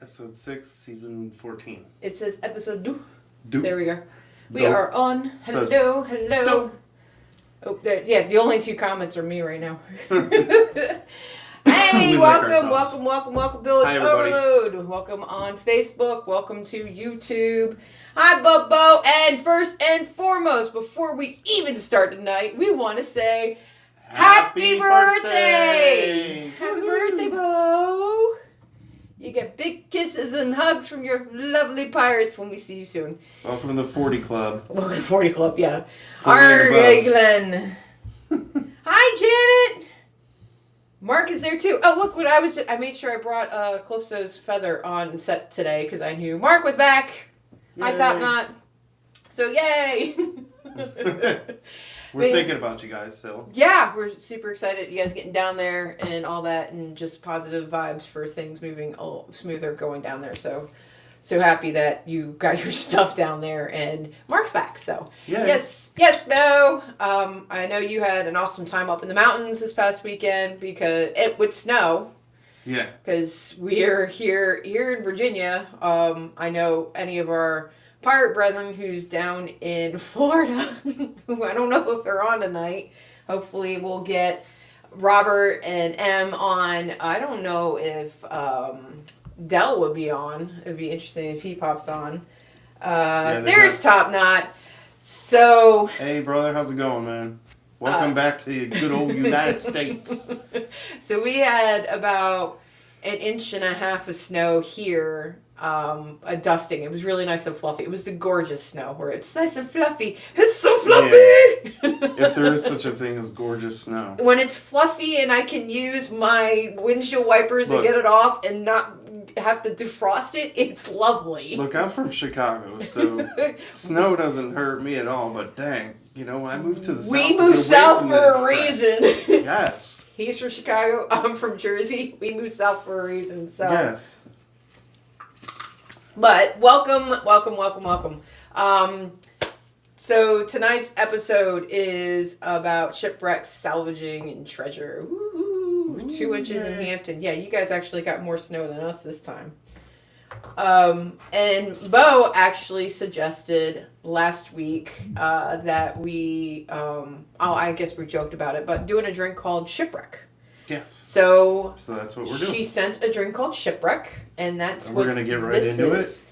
Episode 6, season 14. It says episode 2. Do. There we go. We are on. Hello, So, hello. Oh, there, yeah, the only 2 comments are me right now. Hey, welcome, Pillage Overload. Welcome on Facebook. Welcome to YouTube. Hi, Bobo. And first and foremost, before we even start tonight, we want to say Happy birthday! Happy birthday, Bo! You get big kisses and hugs from your lovely pirates when we see you soon. Welcome to the 40 Club. Welcome to the 40 Club, yeah. 40 and above. Glenn. Hi, Janet. Mark is there too. Oh, look what I made sure I brought Calypso's feather on set today because I knew Mark was back. Hi, Top Knot. So yay! We're thinking about you guys still. Yeah, we're super excited. You guys getting down there and all that, and just positive vibes for things moving a little smoother going down there. So happy that you got your stuff down there, and Mark's back. So yeah. yes, Mo. I know you had an awesome time up in the mountains this past weekend because it would snow. Yeah. Because we're here in Virginia. I know any of our pirate brethren who's down in Florida, who I don't know if they're on tonight. Hopefully we'll get Robert and Em on. I don't know if Dell would be on. It'd be interesting if he pops on. There's Top Knot. So hey brother, how's it going, man? Welcome back to the good old United States. So we had about 1.5 inches of snow here. A dusting. It was really nice and fluffy. It was the gorgeous snow where it's nice and fluffy. It's so fluffy! Yeah. If there is such a thing as gorgeous snow. When it's fluffy and I can use my windshield wipers to get it off and not have to defrost it, it's lovely. Look, I'm from Chicago, so snow doesn't hurt me at all, but dang, I moved to the south. We moved south for a reason. Yes. He's from Chicago, I'm from Jersey. We moved south for a reason, so. Yes. But welcome. So tonight's episode is about shipwrecks, salvaging, and treasure. Woo! 2 inches in Hampton. Yeah, you guys actually got more snow than us this time. And Bo actually suggested last week that we, I guess we joked about it, but doing a drink called Shipwreck. Yes. So that's what we're doing. She sent a drink called Shipwreck, and that's we're gonna get right into it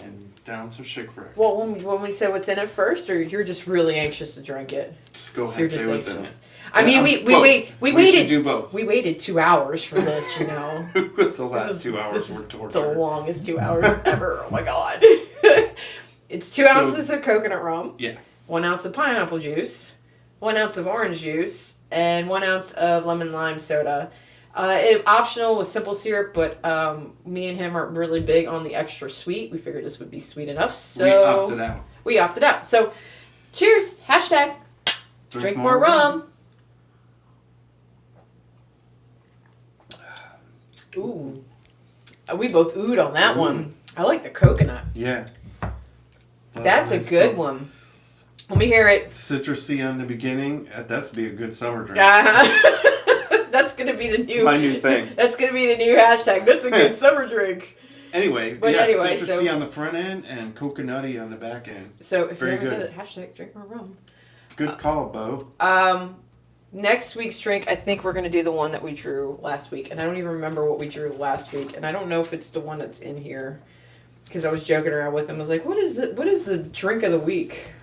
and down some Shipwreck. Well, when we say what's in it first, or you're just really anxious to drink it? Just go ahead and say what's in it. I mean, we waited. Should do both. We waited 2 hours for this, The last 2 hours were torture. It's the longest 2 hours ever. Oh my god! It's 2 ounces of coconut rum. Yeah. 1 ounce of pineapple juice. 1 ounce of orange juice, and 1 ounce of lemon lime soda. Optional with simple syrup, but me and him are really big on the extra sweet. We figured this would be sweet enough, so we opted out. So, cheers! Hashtag drink more rum. Ooh, we both oohed on that one. I like the coconut. Yeah, that's a good one. Let me hear it. Citrusy on the beginning. That's be a good summer drink. That's gonna be the new. It's my new thing. That's gonna be the new hashtag. That's a good summer drink. Anyway, citrusy on the front end and coconutty on the back end. So if very you ever good. get it, hashtag drink more rum. Good call, Bo. Next week's drink, I think we're gonna do the one that we drew last week, and I don't even remember what we drew last week, and I don't know if it's the one that's in here, because I was joking around with him. I was like, "What is the drink of the week?"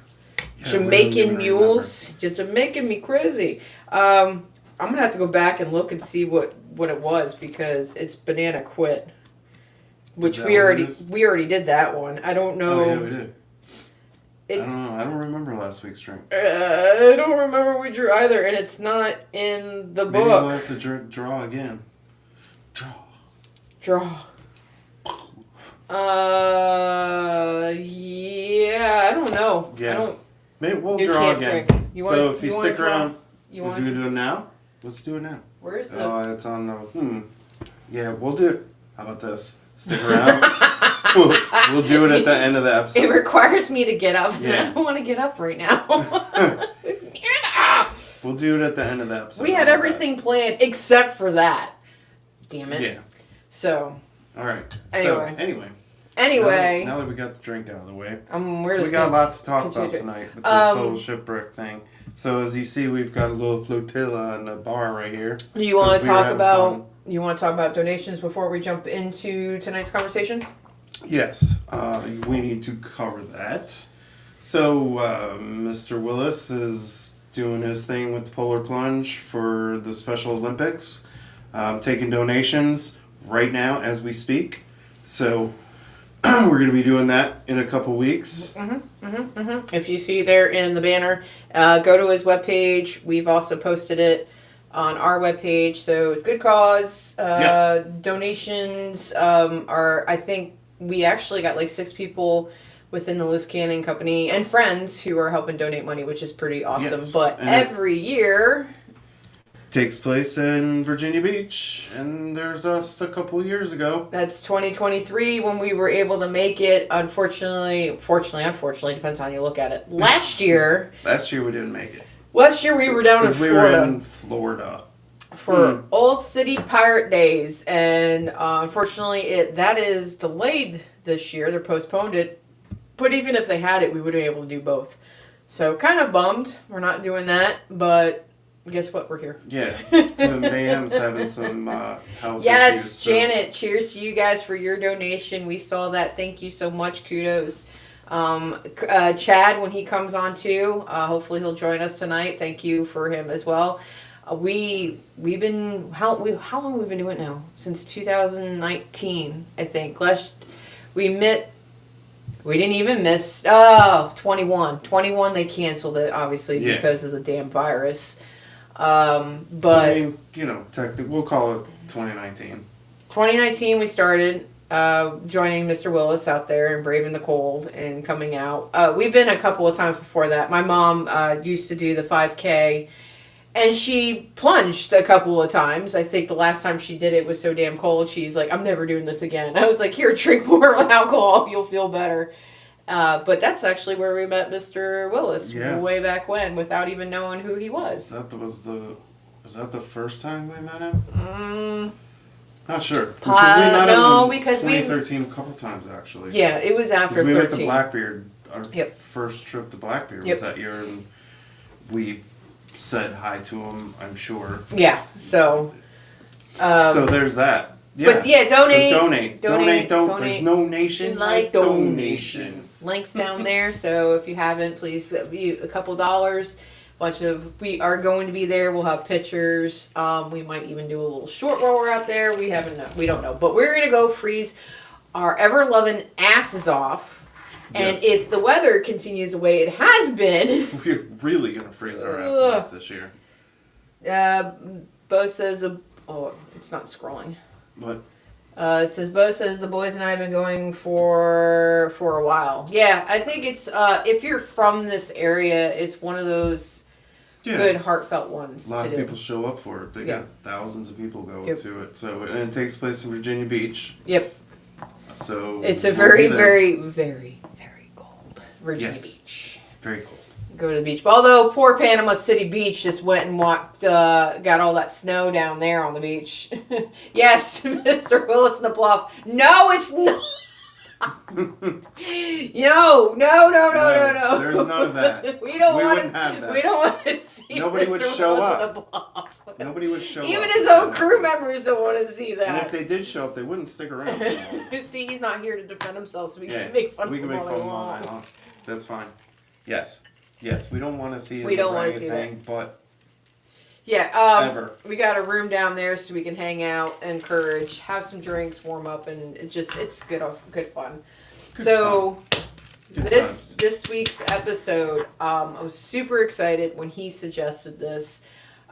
Yeah, Jamaican mules. You're Jamaican me crazy. I'm gonna have to go back and look and see what it was because it's Banana Quit, which we already did that one. I don't know. Oh yeah, we did. I don't know. I don't remember last week's drink. I don't remember we drew either, and it's not in the book. Maybe we'll have to draw again. Draw. Yeah, I don't know. Yeah. Maybe we'll draw again. So if you stick around, we'll do it now? Let's do it now. Where's the... Oh, it's on the... Yeah, we'll do it. How about this? Stick around. we'll do it at the end of the episode. It requires me to get up. Yeah. I don't want to get up right now. We'll do it at the end of the episode. We had everything planned except for that. Damn it. Yeah. So... All right. Anyway. Now that we got the drink out of the way, we got lots to talk about tonight with this whole shipwreck thing. So as you see, we've got a little flotilla in the bar right here. Do you want to talk about donations before we jump into tonight's conversation? Yes, we need to cover that. So Mr. Willis is doing his thing with the Polar Plunge for the Special Olympics, taking donations right now as we speak. So we're going to be doing that in a couple weeks. If you see there in the banner, go to his webpage. We've also posted it on our webpage. So it's good cause. Donations are, I think we actually got like 6 people within the Loose Cannon Company and friends who are helping donate money, which is pretty awesome. Yes. But and every year... takes place in Virginia Beach, and there's us a couple years ago. That's 2023 when we were able to make it. Unfortunately, depends on how you look at it. Last year we didn't make it. Last year we were down in Florida. Because we were in Florida. For Old City Pirate Days, and unfortunately that is delayed this year. They postponed it. But even if they had it, we would have been able to do both. So kind of bummed we're not doing that, but... guess what? We're here. Yeah. Mayhem's having some health issues. Yes, Janet, cheers to you guys for your donation. We saw that. Thank you so much. Kudos. Chad, when he comes on too, hopefully he'll join us tonight. Thank you for him as well. We've been, how long have we been doing it now? Since 2019, I think. We didn't even miss, 21. 21, they canceled it, obviously, because of the damn virus. But so, I mean, we'll call it 2019. 2019 we started joining Mr. Willis out there and braving the cold and coming out. We've been a couple of times before that. My mom used to do the 5K, and she plunged a couple of times. I think the last time she did it was so damn cold. She's like, I'm never doing this again. I was like, here, drink more alcohol. You'll feel better. But that's actually where we met Mr. Willis way back when, without even knowing who he was. Was that the first time we met him? Not sure. Because we met him in 2013 a couple times, actually. Yeah, it was after 13. We went to Blackbeard. Our first trip to Blackbeard was that year, and we said hi to him, I'm sure. Yeah, so... so there's that. Yeah. But donate. So donate. There's no nation like donation. Links down there, so if you haven't, please a couple dollars. We are going to be there. We'll have pictures. We might even do a little short while we're out there. We don't know. But we're gonna go freeze our ever-loving asses off. And if the weather continues the way it has been, we're really gonna freeze our asses off this year. Bo says it's not scrolling. What? It says Bo says the boys and I have been going for a while. Yeah, I think it's if you're from this area, it's one of those good heartfelt ones. A lot of people show up for it. They got thousands of people go to it. So and it takes place in Virginia Beach. Yep. So it's a very, very, very, very cold Virginia Beach. Very cold. Go to the beach. Although poor Panama City Beach just went and walked, got all that snow down there on the beach. Yes, Mr. Willis in the Bluff. No, it's not. No. There's none of that. We wouldn't have that. We don't want to see Nobody Mr. would show Willis up. in the Bluff. Nobody would show up. Even his own crew members don't want to see that. And if they did show up, they wouldn't stick around. See, he's not here to defend himself, so we can make fun of him all night long. That's fine. Yes, we don't want to see his orangutan, but ever. We got a room down there so we can hang out, encourage, have some drinks, warm up, and it's good fun. This week's episode, I was super excited when he suggested this.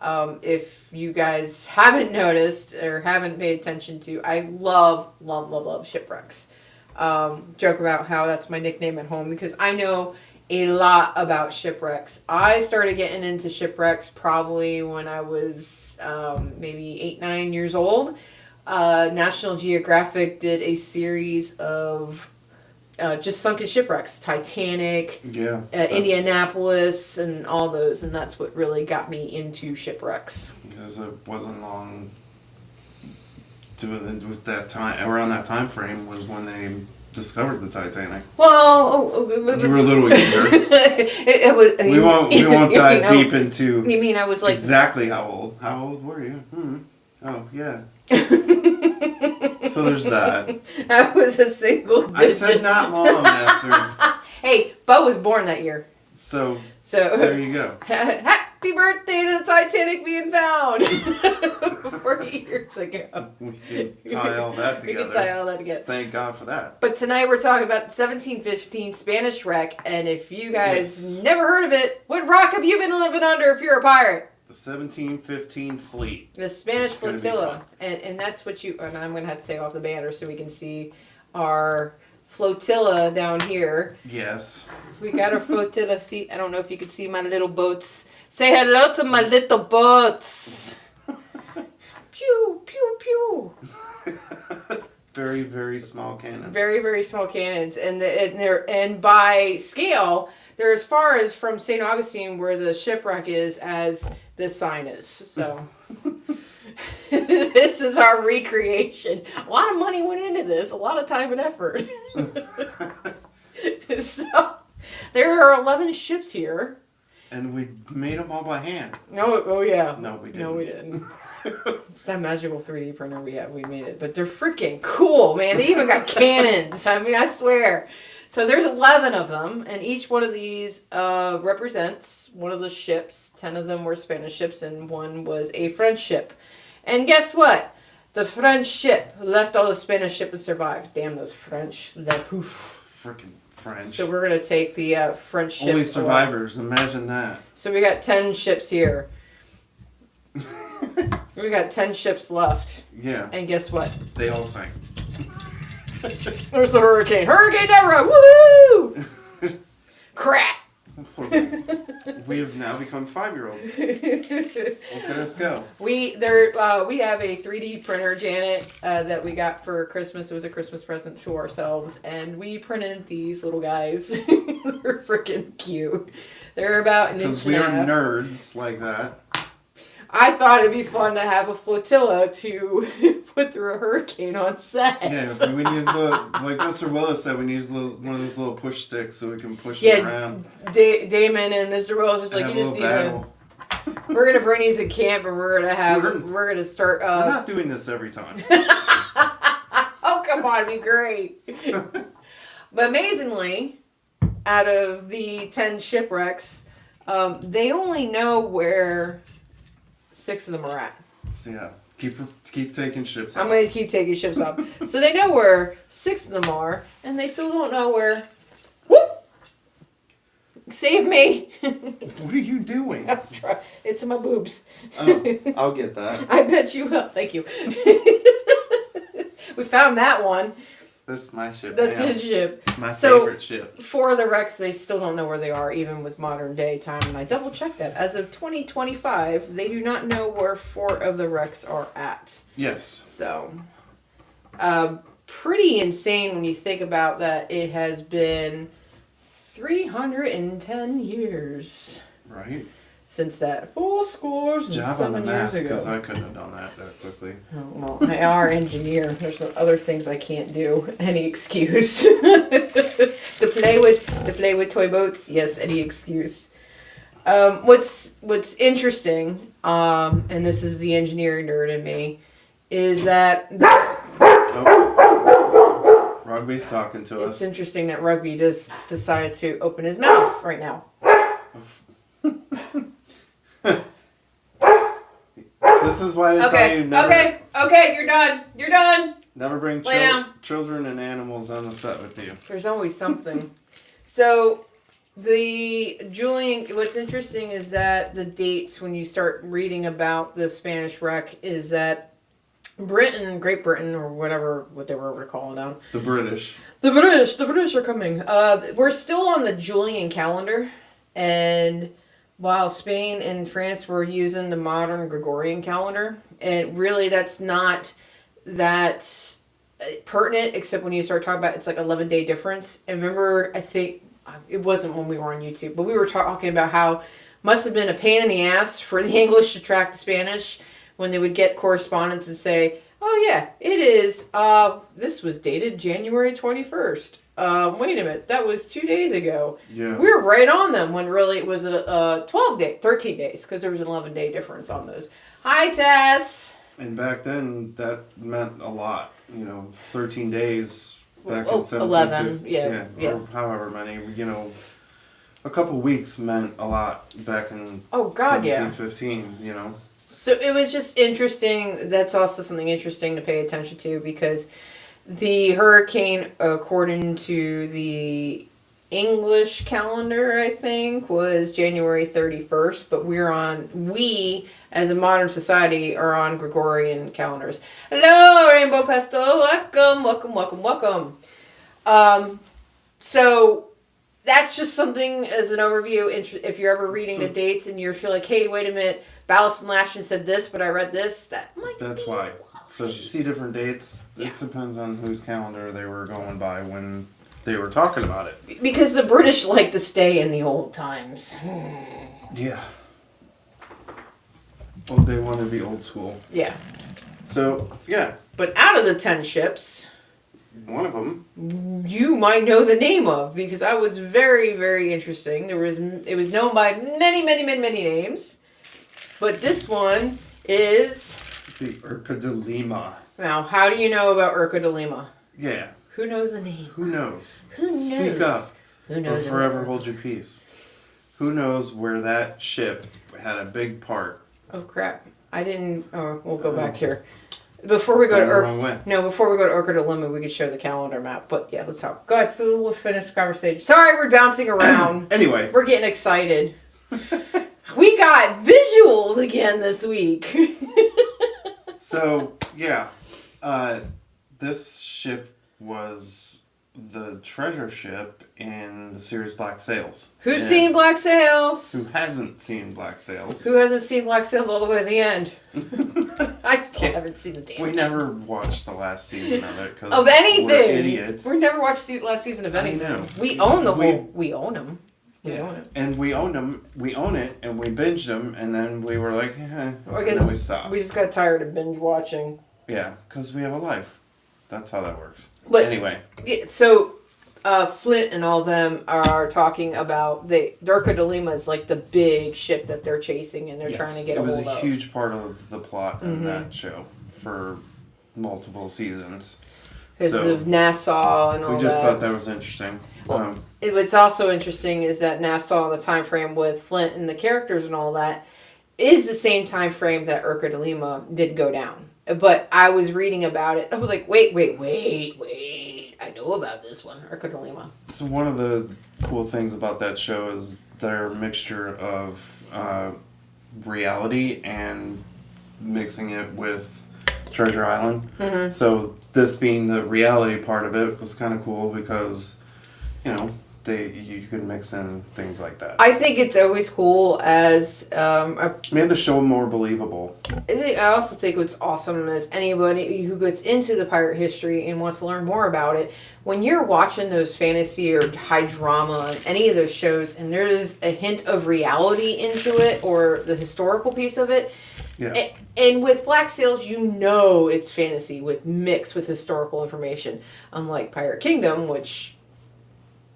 If you guys haven't noticed or haven't paid attention to, I love shipwrecks. Joke about how that's my nickname at home because I know a lot about shipwrecks. I started getting into shipwrecks probably when I was maybe 8-9 years old. National Geographic did a series of just sunken shipwrecks, Titanic, Indianapolis, and all those, and that's what really got me into shipwrecks. Because it wasn't long with that time, around that time frame was when they discovered the Titanic. Well, You were a little younger. it was. We won't dive deep into. You mean I was like exactly how old? How old were you? Oh yeah. So there's that. I was a single digit. I said not long after. Hey, Bo was born that year. So there you go. Happy birthday to the Titanic being found 40 years ago. We can tie all that together. Thank God for that. But tonight we're talking about the 1715 Spanish wreck, and if you guys never heard of it, what rock have you been living under if you're a pirate? The 1715 fleet. The Spanish flotilla. And that's what and I'm going to have to take off the banner so we can see our flotilla down here. Yes. We got our flotilla. See, I don't know if you can see my little boats. Say hello to my little boats. Pew, pew, pew. Very, very small cannons. Very, very small cannons. And by scale, they're as far as from St. Augustine, where the shipwreck is, as this sign is. So this is our recreation. A lot of money went into this. A lot of time and effort. So there are 11 ships here. And we made them all by hand. No, oh yeah. No, we didn't. No, we didn't. It's that magical 3D printer we have. We made it. But they're freaking cool, man. They even got cannons. I mean, I swear. So there's 11 of them, and each one of these represents one of the ships. 10 of them were Spanish ships, and one was a French ship. And guess what? The French ship left all the Spanish ship and survived. Damn those French. La poof. Freaking French. So we're going to take the French ship. Only survivors. Imagine that. So we got 10 ships here. We got 10 ships left. Yeah. And guess what? They all sank. There's the hurricane. Hurricane Deborah! Woohoo! Crap! We have now become 5-year-olds. Look at us go. We have a 3D printer, Janet, that we got for Christmas. It was a Christmas present to ourselves, and we printed these little guys. They're freaking cute. They're about an inch and a half. Because we are nerds like that. I thought it'd be fun to have a flotilla to put through a hurricane on set. Yeah, we need like Mr. Willis said, we need one of those little push sticks so we can push them around. Damon and Mr. Willis just like, you just need to. We're gonna bring these in camp, and we're gonna start. We're not doing this every time. Oh come on, it'd be great. But amazingly, out of the 10 shipwrecks, they only know where 6 of them are at. So yeah, keep taking ships off. I'm going to keep taking ships off. So they know where 6 of them are, and they still don't know where... Whoop! Save me! What are you doing? It's in my boobs. Oh, I'll get that. I bet you will. Thank you. We found that one. That's my ship. That's his ship. It's my favorite ship. 4 of the wrecks, they still don't know where they are, even with modern day time. And I double checked that. As of 2025, they do not know where 4 of the wrecks are at. Yes. So, pretty insane when you think about that. It has been 310 years. Right. Since that 4 scores and Job 7 on the years math, ago. because I couldn't have done that quickly. Oh, well, I are engineer. There's some other things I can't do. Any excuse. to play with toy boats, yes, any excuse. What's interesting, and this is the engineering nerd in me, is that Rugby's talking to us. It's interesting that Rugby just decided to open his mouth right now. This is why they tell you never... Okay, you're done. Never bring children and animals on the set with you. There's always something. So, what's interesting is that the dates when you start reading about the Spanish wreck is that Great Britain, or what they were calling now. The British are coming. We're still on the Julian calendar, and while Spain and France were using the modern Gregorian calendar, and really that's not that pertinent, except when you start talking about it's like 11-day difference. And remember, I think it wasn't when we were on YouTube, but we were talking about how must have been a pain in the ass for the English to track the Spanish when they would get correspondence and say, Oh yeah, it is. This was dated January 21st. Wait a minute, that was 2 days ago. Yeah. We were right on them when really it was a 13 days, because there was an 11-day difference on those. Hi, Tess. And back then, that meant a lot. 13 days back Oh, in 11, yeah. or however many. A couple weeks meant a lot back in Oh, God, 1715. So it was just interesting. That's also something interesting to pay attention to, because the hurricane, according to the English calendar, I think, was January 31st, but we, as a modern society, are on Gregorian calendars. Hello, Rainbow Pesto. Welcome. So that's just something as an overview. If you're ever reading the dates and you feel like, hey, wait a minute, Ballast and Lashin said this, but I read this, that's why. So if you see different dates, it depends on whose calendar they were going by when they were talking about it. Because the British like to stay in the old times. Yeah. Well, they want to be old school. Yeah. So, yeah. But out of the 10 ships, one of them you might know the name of, because I was very, very interesting. It was known by many, many, many, many names. But this one is the Urca de Lima. Now, how do you know about Urca de Lima? Yeah. Who knows the name? Who knows? Who knows? Speak up. Who knows? Or forever hold your peace. Who knows where that ship had a big part? Oh crap! I didn't. Oh, we'll go back here. Before we go to Urca de Lima, we could show the calendar map. But yeah, let's talk. Go ahead, Fu. We'll finish the conversation. Sorry, we're bouncing around. Anyway, we're getting excited. We got visuals again this week. So, yeah. This ship was the treasure ship in the series Black Sails. Who's seen Black Sails? Who hasn't seen Black Sails? Who hasn't seen Black Sails all the way to the end? I still haven't seen the damn We never watched the last season of it. Of anything. We're idiots. We never watched the last season of anything. I know. We own the whole... We own them. And we own them. We own it, and we binged them, and then we were like, and then we stopped. We just got tired of binge watching. Yeah, because we have a life. That's how that works. But anyway. So, Flint and all them are talking about the Urca de Lima is like the big ship that they're chasing, and they're trying to get a hold of. It was a huge part of the plot in that show for multiple seasons. Because of Nassau and all that. We just thought that was interesting. Well, what's also interesting is that Nassau, the time frame with Flint and the characters and all that, is the same time frame that Urca de Lima did go down. But I was reading about it. I was like, wait. I know about this one, Urca de Lima. So one of the cool things about that show is their mixture of reality and mixing it with Treasure Island. Mm-hmm. So this being the reality part of it was kind of cool because, you could mix in things like that. I think it's always cool as... made the show more believable. I also think what's awesome is anybody who gets into the pirate history and wants to learn more about it, when you're watching those fantasy or high drama and any of those shows and there's a hint of reality into it or the historical piece of it, and with Black Sails, it's fantasy mixed with historical information, unlike Pirate Kingdom, which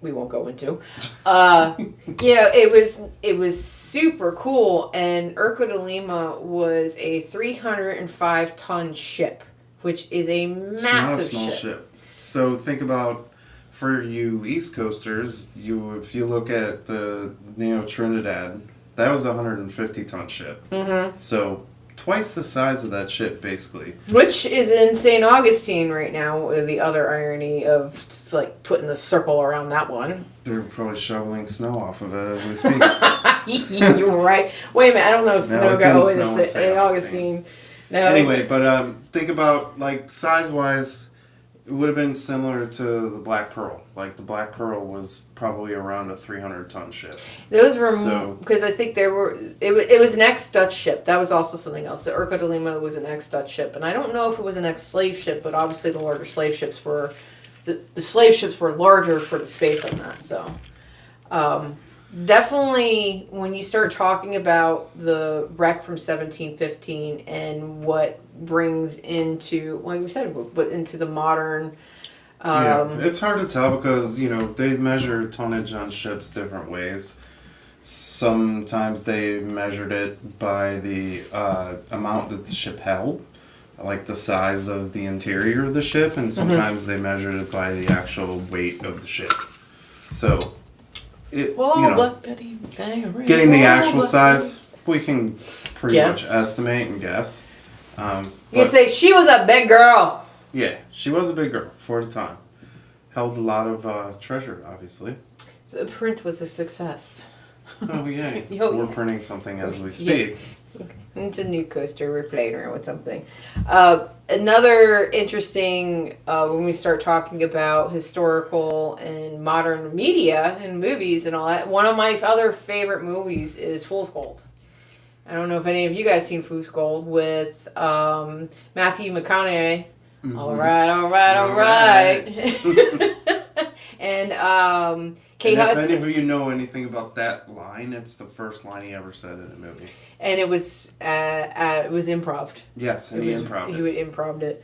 we won't go into. It was super cool, and Urca de Lima was a 305-ton ship, which is a massive ship. It's not a small ship. So think about, for you East Coasters, if you look at the Neo Trinidad, that was a 150-ton ship. Mm-hmm. So twice the size of that ship, basically. Which is in St. Augustine right now, with the other irony of just like putting the circle around that one. They're probably shoveling snow off of it as we speak. You're right. Wait a minute, I don't know if snow got always in St. Augustine. No. Anyway, but think about, like, size-wise, it would have been similar to the Black Pearl. Like, the Black Pearl was probably around a 300-ton ship. Those were... Because I think there were... It was an ex-Dutch ship. That was also something else. The Urca de Lima was an ex-Dutch ship. And I don't know if it was an ex-slave ship, but obviously the larger slave ships were... The slave ships were larger for the space on that, so... definitely when you start talking about the wreck from 1715 and what brings into, like we said, but into the modern. It's hard to tell because, they measure tonnage on ships different ways. Sometimes they measured it by the amount that the ship held, like the size of the interior of the ship, and sometimes they measured it by the actual weight of the ship. So, getting the actual size, we can pretty much estimate and guess. You say, she was a big girl. Yeah, she was a big girl for the time. Held a lot of treasure, obviously. The print was a success. Oh, yay. We're printing something as we speak. Yeah. It's a new coaster. We're playing around with something. Another interesting, when we start talking about historical and modern media and movies and all that, one of my other favorite movies is Fool's Gold. I don't know if any of you guys seen Fool's Gold with Matthew McConaughey. Mm-hmm. All right. And Kate Hudson. If any of you know anything about that line, it's the first line he ever said in a movie. And it was improv. Yes, and he improved it. He would improv it.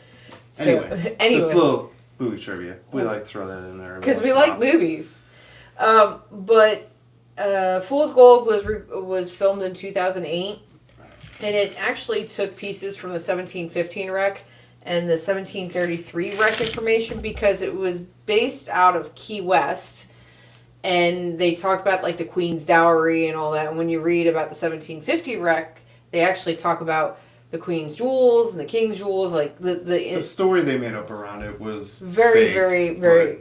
So, anyway, just a little movie trivia. We like to throw that in there because we like movies. But Fool's Gold was filmed in 2008, and it actually took pieces from the 1715 wreck and the 1733 wreck information because it was based out of Key West. And they talked about like the Queen's dowry and all that. And when you read about the 1750 wreck, they actually talk about the Queen's jewels and the King's jewels. Like the story they made up around it was very, fake, very.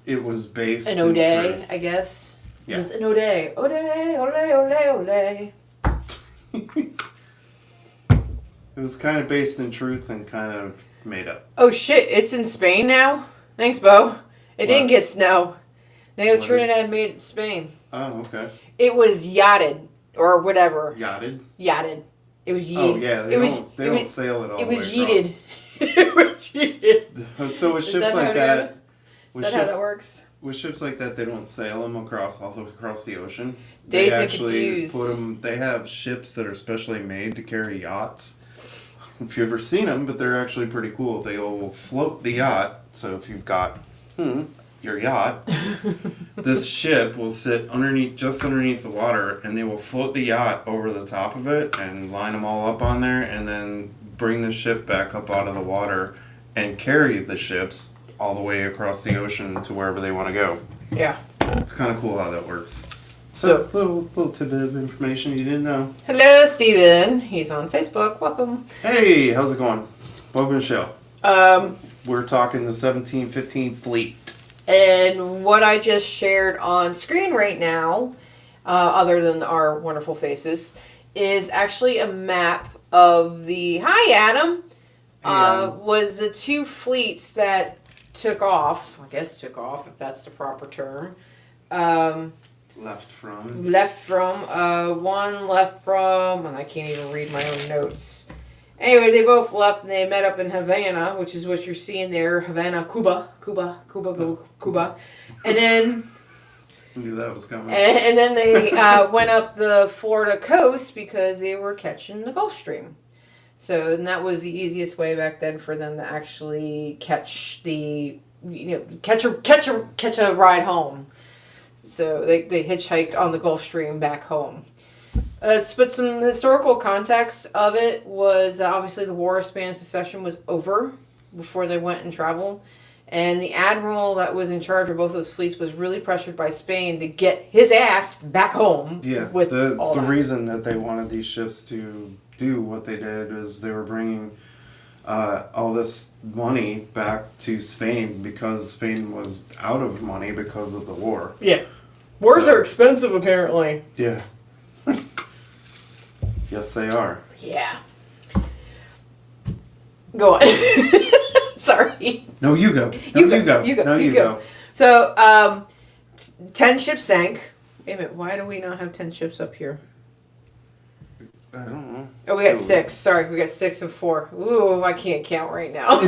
It was based an in O'Day, truth. I guess. Yeah. It was an O'Day. O'Day. It was kind of based in truth and kind of made up. Oh shit! It's in Spain now. Thanks, Bo. It didn't get snow. Now Trinidad made it in Spain. Oh, okay. It was yachted or whatever. Yachted. It was yeeted. Oh yeah, they don't sail it all. It was yeeted. It was yeeted. So with ships like that, is that how that works? With ships like that, they don't sail them all the way across the ocean. Dazed they and actually confused. put them. They have ships that are specially made to carry yachts. If you've ever seen them, but they're actually pretty cool. They will float the yacht. So if you've got your yacht, this ship will sit just underneath the water, and they will float the yacht over the top of it and line them all up on there, and then bring the ship back up out of the water and carry the ships all the way across the ocean to wherever they want to go. Yeah. It's kind of cool how that works. So little tidbit of information you didn't know. Hello, Steven. He's on Facebook. Welcome. Hey, how's it going? Welcome to the show. We're talking the 1715 fleet. And what I just shared on screen right now, other than our wonderful faces, is actually a map of the... Hi, Adam! Was the two fleets that took off. I guess took off, if that's the proper term. Left from, and I can't even read my own notes. Anyway, they both left and they met up in Havana, which is what you're seeing there. Havana, Cuba. And then... I knew that was coming. And then they went up the Florida coast because they were catching the Gulf Stream. So, and that was the easiest way back then for them to actually catch a ride home. So they hitchhiked on the Gulf Stream back home. But some historical context of it was obviously the War of Spanish Succession was over before they went and traveled. And the admiral that was in charge of both of those fleets was really pressured by Spain to get his ass back home. Yeah, that's the reason that they wanted these ships to do what they did is they were bringing all this money back to Spain because Spain was out of money because of the war. Yeah. Wars are expensive, apparently. Yeah. Yes, they are. Yeah. Go on. Sorry. No, you go. You go. So, 10 ships sank. Wait a minute, why do we not have 10 ships up here? I don't know. Oh, we got 6. Sorry, we got 6 and 4. Ooh, I can't count right now.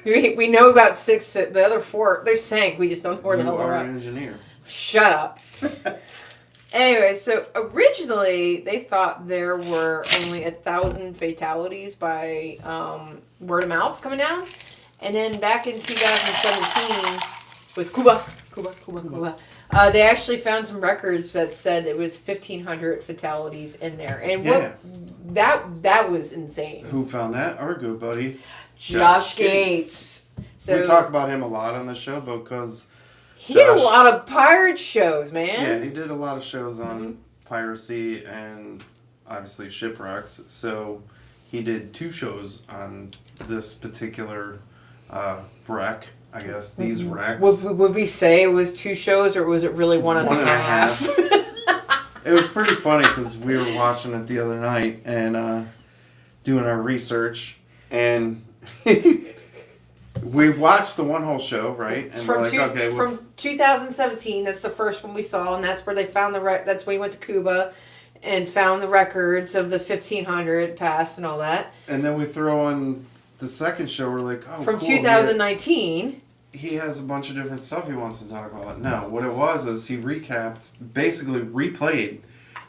we know about 6. The other 4, they sank. We just don't know where the hell they're at. You are an engineer. Shut up. Anyway, so originally they thought there were only 1,000 fatalities by word of mouth coming down, and then back in 2017 with Cuba, they actually found some records that said it was 1,500 fatalities in there, and that was insane. Who found that? Our good buddy Josh Gates. So we talk about him a lot on the show because he did a lot of pirate shows, man. Yeah, he did a lot of shows on piracy and obviously shipwrecks. So he did 2 shows on this particular wreck. I guess these wrecks. Would we say it was 2 shows, or was it really one and a half? It was pretty funny because we were watching it the other night and doing our research, and we watched the one whole show, right? And from 2017, that's the first one we saw, and that's where they found that's when he went to Cuba and found the records of the 1,500 passed and all that. And then we throw on the second show. We're like, oh, from cool, 2019. He has a bunch of different stuff he wants to talk about. No, what it was is he basically replayed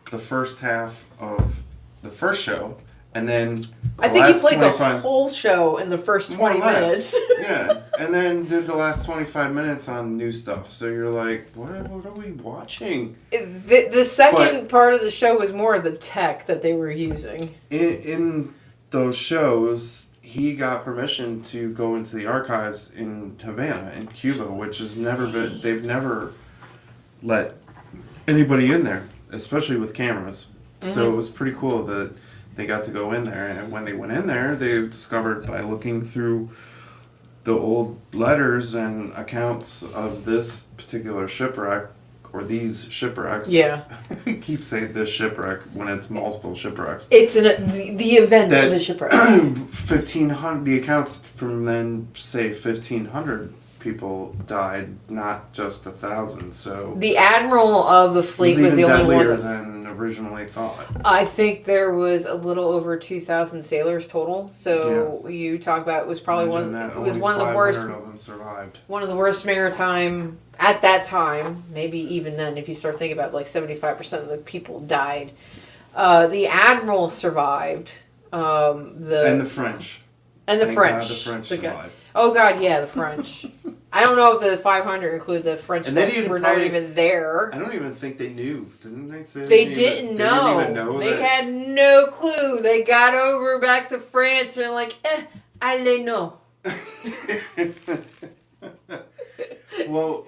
the first half of the first show. And then I think he played the whole show in the first 20 minutes. Yeah. And then did the last 25 minutes on new stuff. So you're like, what are we watching? The second part of the show was more of the tech that they were using. In those shows, he got permission to go into the archives in Havana, in Cuba, which has never been, they've never let anybody in there, especially with cameras. So it was pretty cool that they got to go in there, and when they went in there, they discovered by looking through the old letters and accounts of this particular shipwreck, or these shipwrecks. Yeah. I keep saying this shipwreck when it's multiple shipwrecks. It's the event of a shipwreck. 1,500, the accounts from then say 1,500 people died, not just 1,000. So the admiral of the fleet was the only one. Deadlier than originally thought. I think there was a little over 2,000 sailors total. So you talk about it was probably one of the worst. Of them survived. One of the worst maritime at that time. Maybe even then, if you start thinking about it, like 75% of the people died. The admiral survived. And the French. And the French. God, the French survived. Oh God, yeah, the French. I don't know if the 500 include the French that were not even there. I don't even think they knew. Didn't they say they didn't know? They didn't even know. They had no clue. They got over back to France and like, allez no. Well,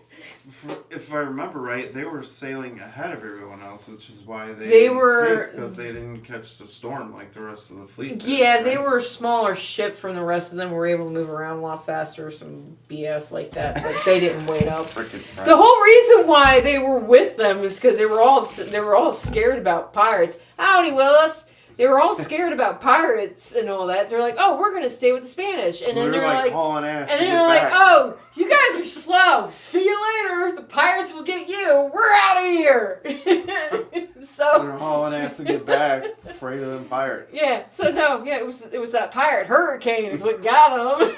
if I remember right, they were sailing ahead of everyone else, which is why they were because they didn't catch the storm like the rest of the fleet did. Yeah, right? They were a smaller ship from the rest of them. Were able to move around a lot faster, some BS like that. But they didn't wait up. The whole reason why they were with them is because they were all scared about pirates. Howdy, Willis. They were all scared about pirates and all that. They're like, "Oh, we're gonna stay with the Spanish," and then they're like, hauling ass. And then they're like, "Oh, you guys are slow. See you later. The pirates will get you. We're out of here." So they're hauling ass to get back, afraid of them pirates. Yeah. So no, yeah, it was that pirate hurricane is what got them.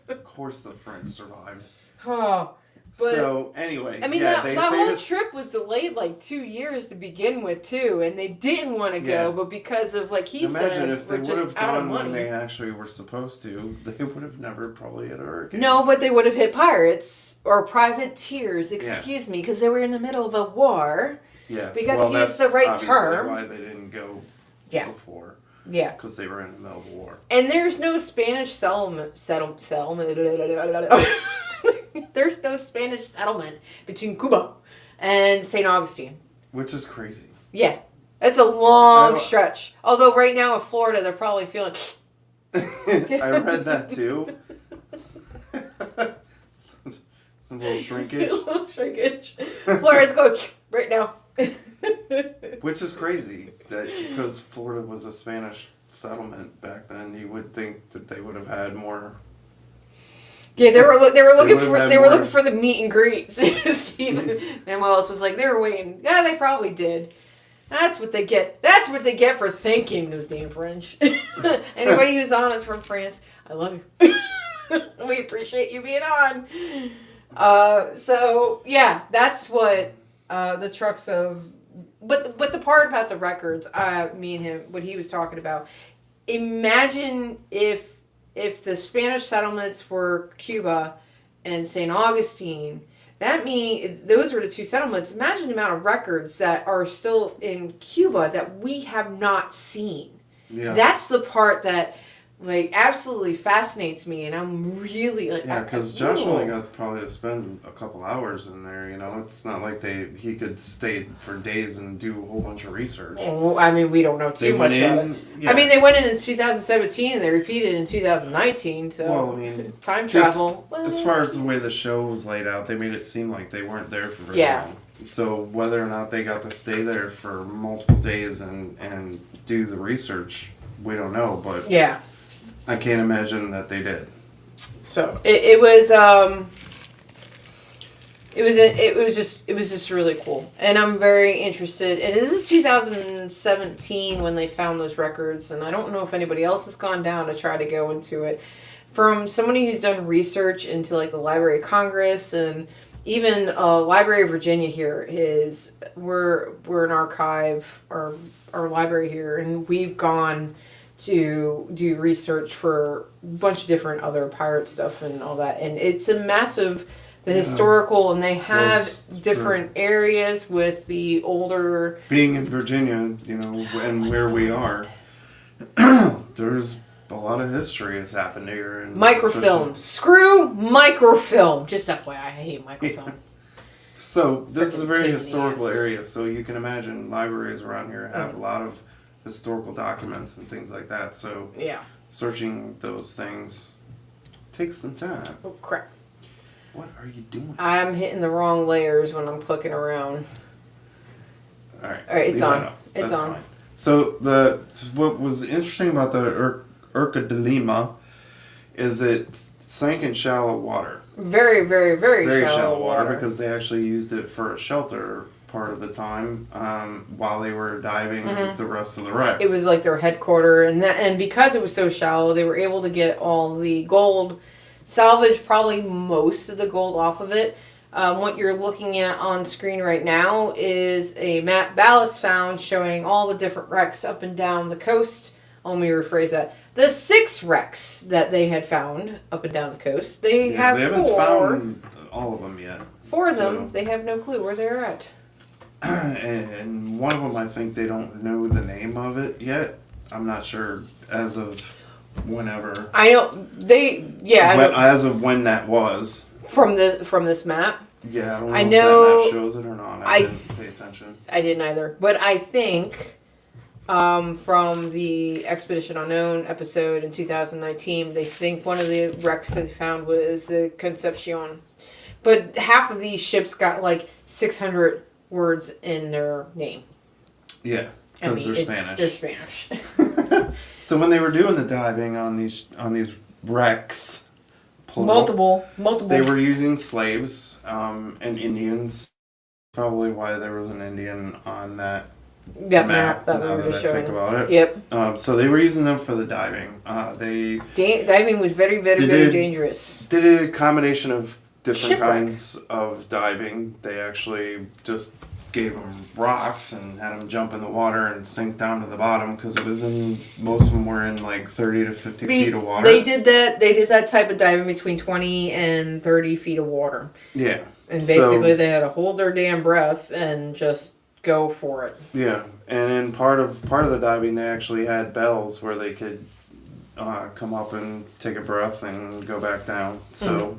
Of course, the French survived. Oh. But, so anyway, I mean, that whole trip was delayed like 2 years to begin with too, and they didn't want to go, but because of like he said, imagine if they would have gone when they actually were supposed to, they would have never probably hit a hurricane. No, but they would have hit pirates or privateers. Excuse me, because they were in the middle of a war. Yeah, we got to use the right term. Why they didn't go before? Yeah, because they were in the middle of a war. And there's no Spanish settlement. There's no Spanish settlement between Cuba and St. Augustine. Which is crazy. Yeah. It's a long stretch. Although right now in Florida, they're probably feeling... I read that too. A little shrinkage. Florida's going right now. Which is crazy. That because Florida was a Spanish settlement back then, you would think that they would have had more... Yeah, they were looking for the meet and greets. And Willis was like, they were waiting. Yeah, they probably did. That's what they get. That's what they get for thinking, those damn French. Anybody who's on is from France. I love you. We appreciate you being on. So yeah, that's what the trucks of, but the part about the records, me and him, what he was talking about. Imagine if the Spanish settlements were Cuba and St. Augustine. That means those were the two settlements. Imagine the amount of records that are still in Cuba that we have not seen. Yeah. That's the part that like absolutely fascinates me, and I'm really like because Josh only got probably to spend a couple hours in there. You know, it's not like he could stay for days and do a whole bunch of research. Oh, I mean, we don't know too much about it. Yeah. I mean, they went in 2017 and they repeated in 2019. So, well, I mean, time travel. As far as the way the show was laid out, they made it seem like they weren't there for very long. So whether or not they got to stay there for multiple days and do the research, we don't know. But yeah. I can't imagine that they did. So it was just really cool, and I'm very interested. And this is 2017 when they found those records, and I don't know if anybody else has gone down to try to go into it. From somebody who's done research into like the Library of Congress and even Library of Virginia here we're an archive or our library here, and we've gone to do research for a bunch of different other pirate stuff and all that. And it's a massive, historical, and they have different areas with the older... Being in Virginia, you know, and where we are, there's a lot of history has happened here. And microfilm. Screw microfilm. Just FYI, I hate microfilm. Yeah. So this is a very historical area, so you can imagine libraries around here have a lot of historical documents and things like that. So searching those things takes some time. Oh crap! What are you doing? I'm hitting the wrong layers when I'm clicking around. All right, it's on. It's on. Fine. So what was interesting about the Urca de Lima is it sank in shallow water. Very, very, very shallow water because they actually used it for a shelter part of the time while they were diving the rest of the wrecks. It was like their headquarters, and because it was so shallow, they were able to get all the gold, salvage probably most of the gold off of it. What you're looking at on screen right now is a map Ballast found showing all the different wrecks up and down the coast. Let me rephrase that. The 6 wrecks that they had found up and down the coast. They haven't found all of them yet. 4 of them, they have no clue where they're at. And one of them, I think they don't know the name of it yet. I'm not sure as of whenever. I know as of when that was from this map. Yeah, I don't know if that map shows it or not. I didn't pay attention. I didn't either, but I think from the Expedition Unknown episode in 2019, they think one of the wrecks they found was the Concepcion. But half of these ships got like 600 words in their name. Yeah, because they're Spanish. They're Spanish. So when they were doing the diving on these wrecks, plural, multiple, they were using slaves and Indians. Probably why there was an Indian on that map. Now that I think about it. Yep. So they were using them for the diving. Diving was very, very, very dangerous. They did a combination of different kinds of diving. They actually just gave them rocks and had them jump in the water and sink down to the bottom because most of them were in like 30 to 50 feet of water. They did that type of diving between 20 and 30 feet of water. Yeah. And basically they had to hold their damn breath and just go for it. Yeah. And in part of the diving they actually had bells where they could come up and take a breath and go back down. So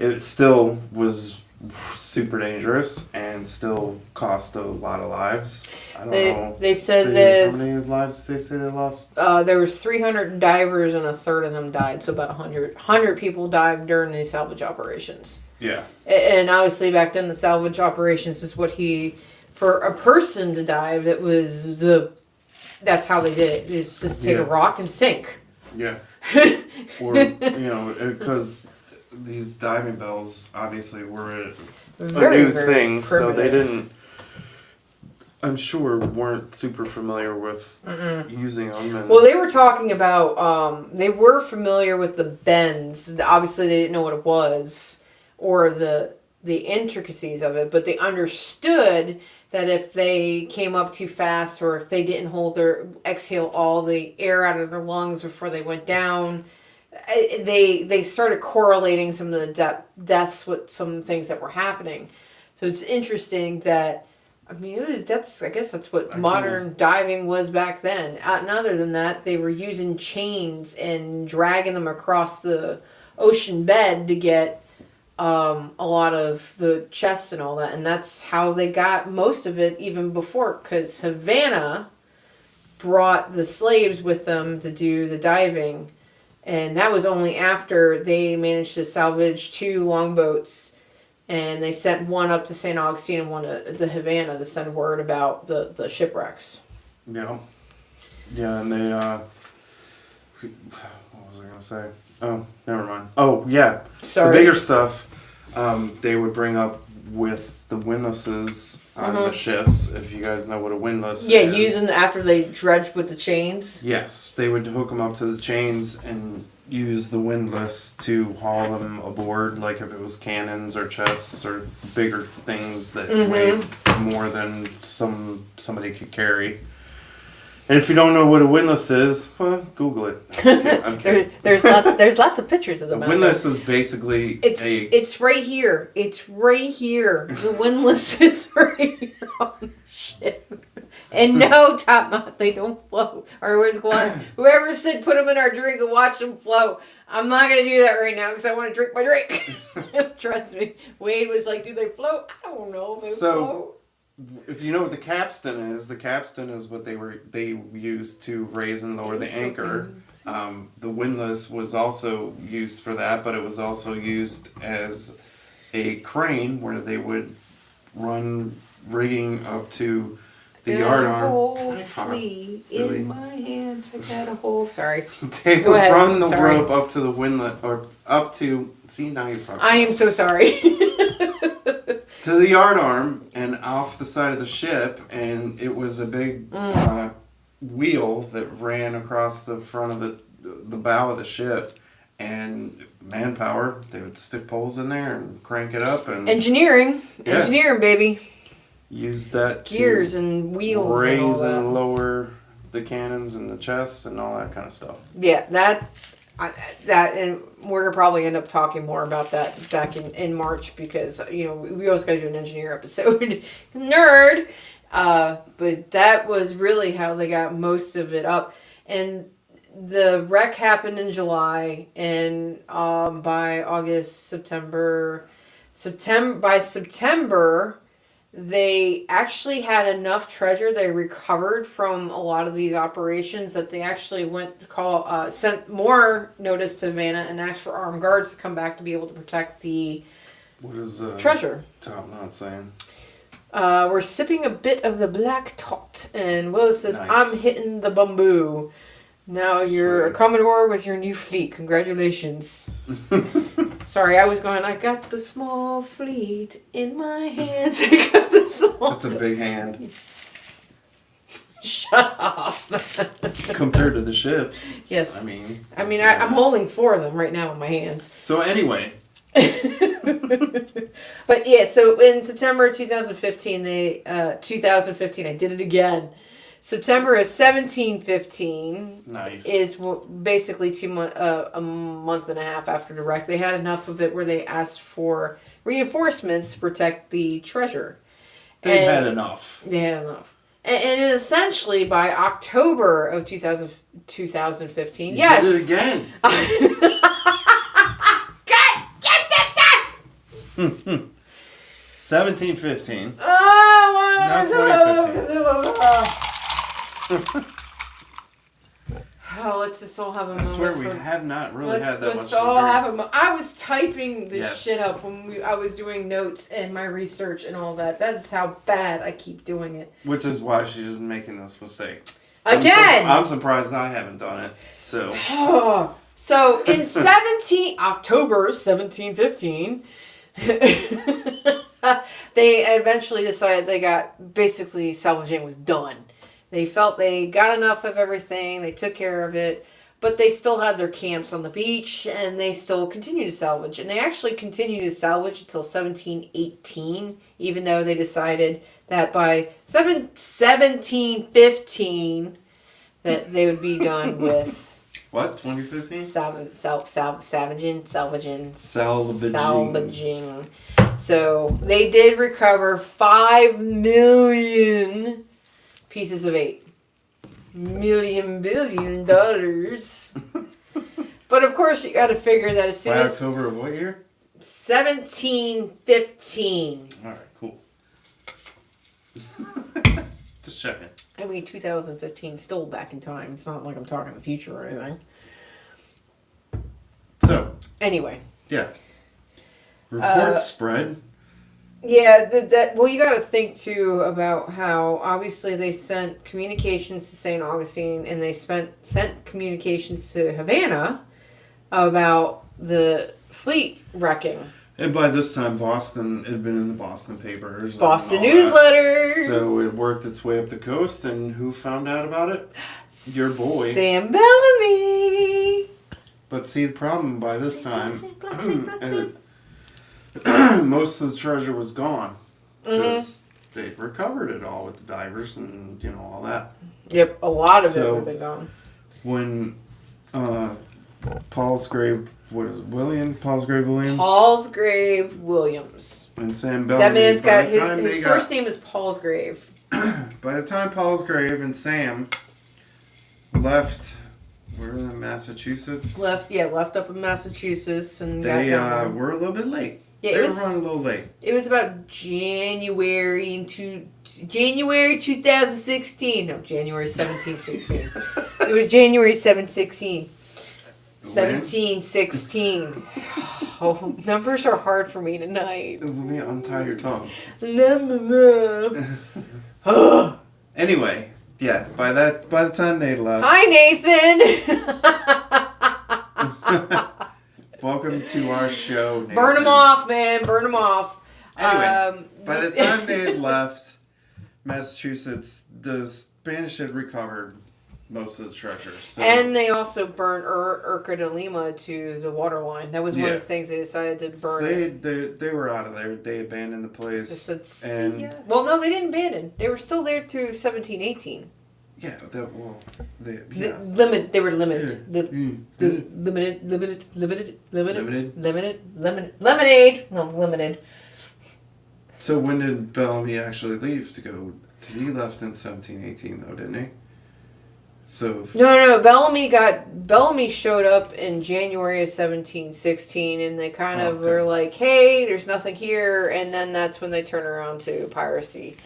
it still was super dangerous and still cost a lot of lives. I don't know. They said that... How many lives did they say they lost? There was 300 divers and a third of them died. So about 100 people died during the salvage operations. Yeah. And obviously back then the salvage operations is what for a person to dive, that's how they did it. Is just take a rock and sink. Yeah. Or, because these diving bells obviously were a new thing, so they didn't, I'm sure, weren't super familiar with using them. Well, they were talking about, they were familiar with the bends. Obviously, they didn't know what it was, or the the intricacies of it, but they understood that if they came up too fast or if they didn't exhale all the air out of their lungs before they went down, they started correlating some of the deaths with some things that were happening. So it's interesting that, I mean, I guess that's what modern diving was back then. And other than that, they were using chains and dragging them across the ocean bed to get a lot of the chests and all that. And that's how they got most of it even before, because Havana brought the slaves with them to do the diving. And that was only after they managed to salvage 2 longboats. And they sent one up to St. Augustine and one to Havana to send word about the shipwrecks. Yeah. Yeah, and they, what was I going to say? Oh, never mind. Oh, yeah. Sorry. The bigger stuff, they would bring up with the windlasses on the ships, if you guys know what a windlass is. Yeah, using after they dredged with the chains. Yes, they would hook them up to the chains and use the windlass to haul them aboard, like if it was cannons or chests or bigger things that weighed more than somebody could carry. And if you don't know what a windlass is, well, Google it. I'm kidding. There's lots of pictures of them. The windlass is basically it's right here. It's right here. The windlass is right here on the ship. And no, Top Knot, they don't float. Or where's one? Whoever said put them in our drink and watch them float. I'm not going to do that right now because I want to drink my drink. Trust me. Wade was like, do they float? I don't know if they float. If you know what the capstan is what they used to raise and lower the anchor. The windlass was also used for that, but it was also used as a crane where they would run rigging up to the yardarm. Whole flea in my hands. I got a whole. Sorry. They would run the rope up to the windlass or up to. See, now you're fucking. I am so sorry. To the yardarm and off the side of the ship, and it was a big wheel that ran across the front of the bow of the ship, and manpower. They would stick poles in there and crank it up and engineering, baby. Use that gears and wheels, raise and lower the cannons and the chests and all that kind of stuff. Yeah, that, and we're gonna probably end up talking more about that back in March because we always got to do an engineer episode. Nerd, but that was really how they got most of it up. And the wreck happened in July, and by September, they actually had enough treasure they recovered from a lot of these operations that they actually went to sent more notice to Havana and asked for armed guards to come back to be able to protect the treasure. Top Knot saying? We're sipping a bit of the black tot, and Willis says, nice. I'm hitting the bamboo. Now you're a Commodore with your new fleet. Congratulations. Sorry, I was going, I got the small fleet in my hands. I got the small. That's a big hand. Shut up. Compared to the ships. Yes. I'm holding 4 of them right now in my hands. So anyway. But yeah, so in September 2015, I did it again. September of 1715 is basically a month and a half after the wreck. They had enough of it where they asked for reinforcements to protect the treasure. They had enough. And essentially by October of 2015, you did it again. God, get that! 1715. Not 2015. Let's just all have a moment. I swear we have not really had that much. Let's all have a moment. I was typing this shit up when I was doing notes and my research and all that. That's how bad I keep doing it. Which is why she's making this mistake. Again! I'm surprised I haven't done it. So So in October 1715, they eventually decided basically salvaging was done. They felt they got enough of everything. They took care of it. But they still had their camps on the beach, and they still continue to salvage. And they actually continue to salvage until 1718, even though they decided that by 1715 that they would be done with What? 2015? Salvaging. So they did recover 5 million pieces of 8. $1 billion. But of course, you got to figure that as soon By as October of what year? 1715. All right, cool. Just checking. I mean, 2015 still back in time. It's not like I'm talking the future or anything. So Anyway. yeah, reports spread. Yeah, well, you got to think too about how obviously they sent communications to St. Augustine, and they sent communications to Havana about the fleet wrecking. And by this time, Boston had been in the Boston papers. Boston newsletter. So it worked its way up the coast, and who found out about it? Your boy. Sam Bellamy. But see, the problem by this time, most of the treasure was gone. Because they'd recovered it all with the divers and, all that. Yep, a lot of it would have been gone. When Palsgrave Williams? Palsgrave Williams. And Sam Bellamy. That man's got his first name is Palsgrave. By the time Palsgrave and Sam left, where were they, Massachusetts? Left up in Massachusetts, and they were a little bit late. Yeah, they were running a little late. It was about January 2016. No, January 1716. It was January 1716. 1716. Oh, numbers are hard for me tonight. Let me untie your tongue. Anyway, yeah. By the time they left. Hi, Nathan. Welcome to our show, Nathan. Burn them off, man. Burn them off. Anyway, by the time they had left Massachusetts, the Spanish had recovered most of the treasure. So. And they also burned Urca de Lima to the waterline. That was one of the things they decided to burn. They were out of there. They abandoned the place. Well, no, they didn't abandon. They were still there to 1718. Yeah, they were limited. Limited. So when did Bellamy actually leave to go? He left in 1718, though, didn't he? So No. Bellamy showed up in January of 1716, and they kind of were like, "Hey, there's nothing here," and then that's when they turn around to piracy.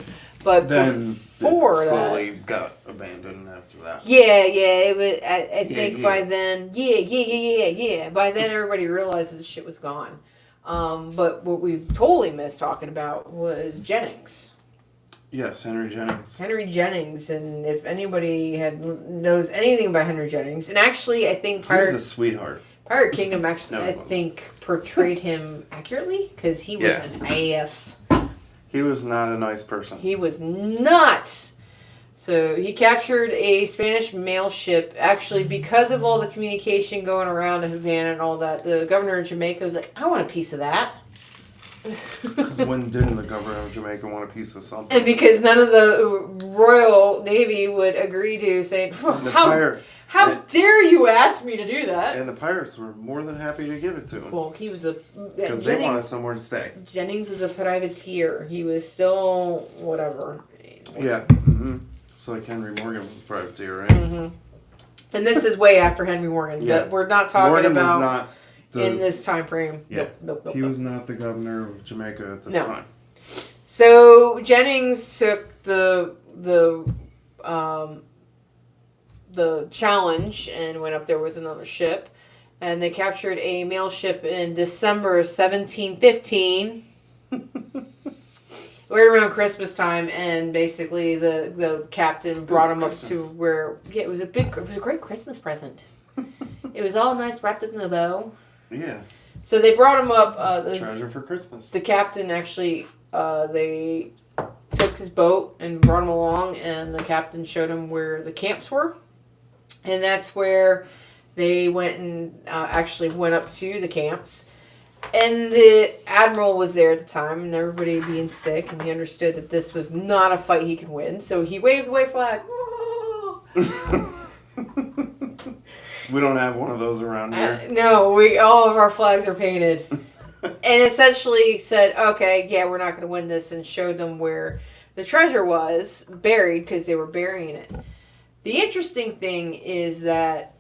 But then before it slowly got abandoned after that. Yeah. It was. I think by then, yeah. By then, everybody realized that the shit was gone. But what we totally missed talking about was Jennings. Yes, Henry Jennings. And if anybody knows anything about Henry Jennings, and actually, I think he was a sweetheart. Pirate Kingdom actually, I think, portrayed him accurately because he was an ass. He was not a nice person. He was not. So he captured a Spanish mail ship. Actually, because of all the communication going around in Havana and all that, the governor of Jamaica was like, "I want a piece of that." Because when didn't the governor of Jamaica want a piece of something? And because none of the Royal Navy would agree to saying, how dare you ask me to do that? And the pirates were more than happy to give it to him. Well, he was because they wanted somewhere to stay. Jennings was a privateer. He was still whatever. Yeah. Mm-hmm. It's like Henry Morgan was a privateer, right? Mm-hmm. And this is way after Henry Morgan. Yeah. We're not talking Morgan about... was not... in this time frame. Yeah. Nope. He was not the governor of Jamaica at this time. So Jennings took the challenge and went up there with another ship, and they captured a mail ship in December 1715. Right around Christmas time, and basically the captain brought him up to where it was a great Christmas present. It was all nice wrapped up in a bow. Yeah. So they brought him up. Treasure for Christmas. The captain actually, they took his boat and brought him along, and the captain showed him where the camps were. And that's where They went and actually went up to the camps. And the admiral was there at the time, and everybody being sick, and he understood that this was not a fight he could win. So he waved the white flag. We don't have one of those around here. No, all of our flags are painted. And essentially said, okay, yeah, we're not going to win this, and showed them where the treasure was buried because they were burying it. The interesting thing is that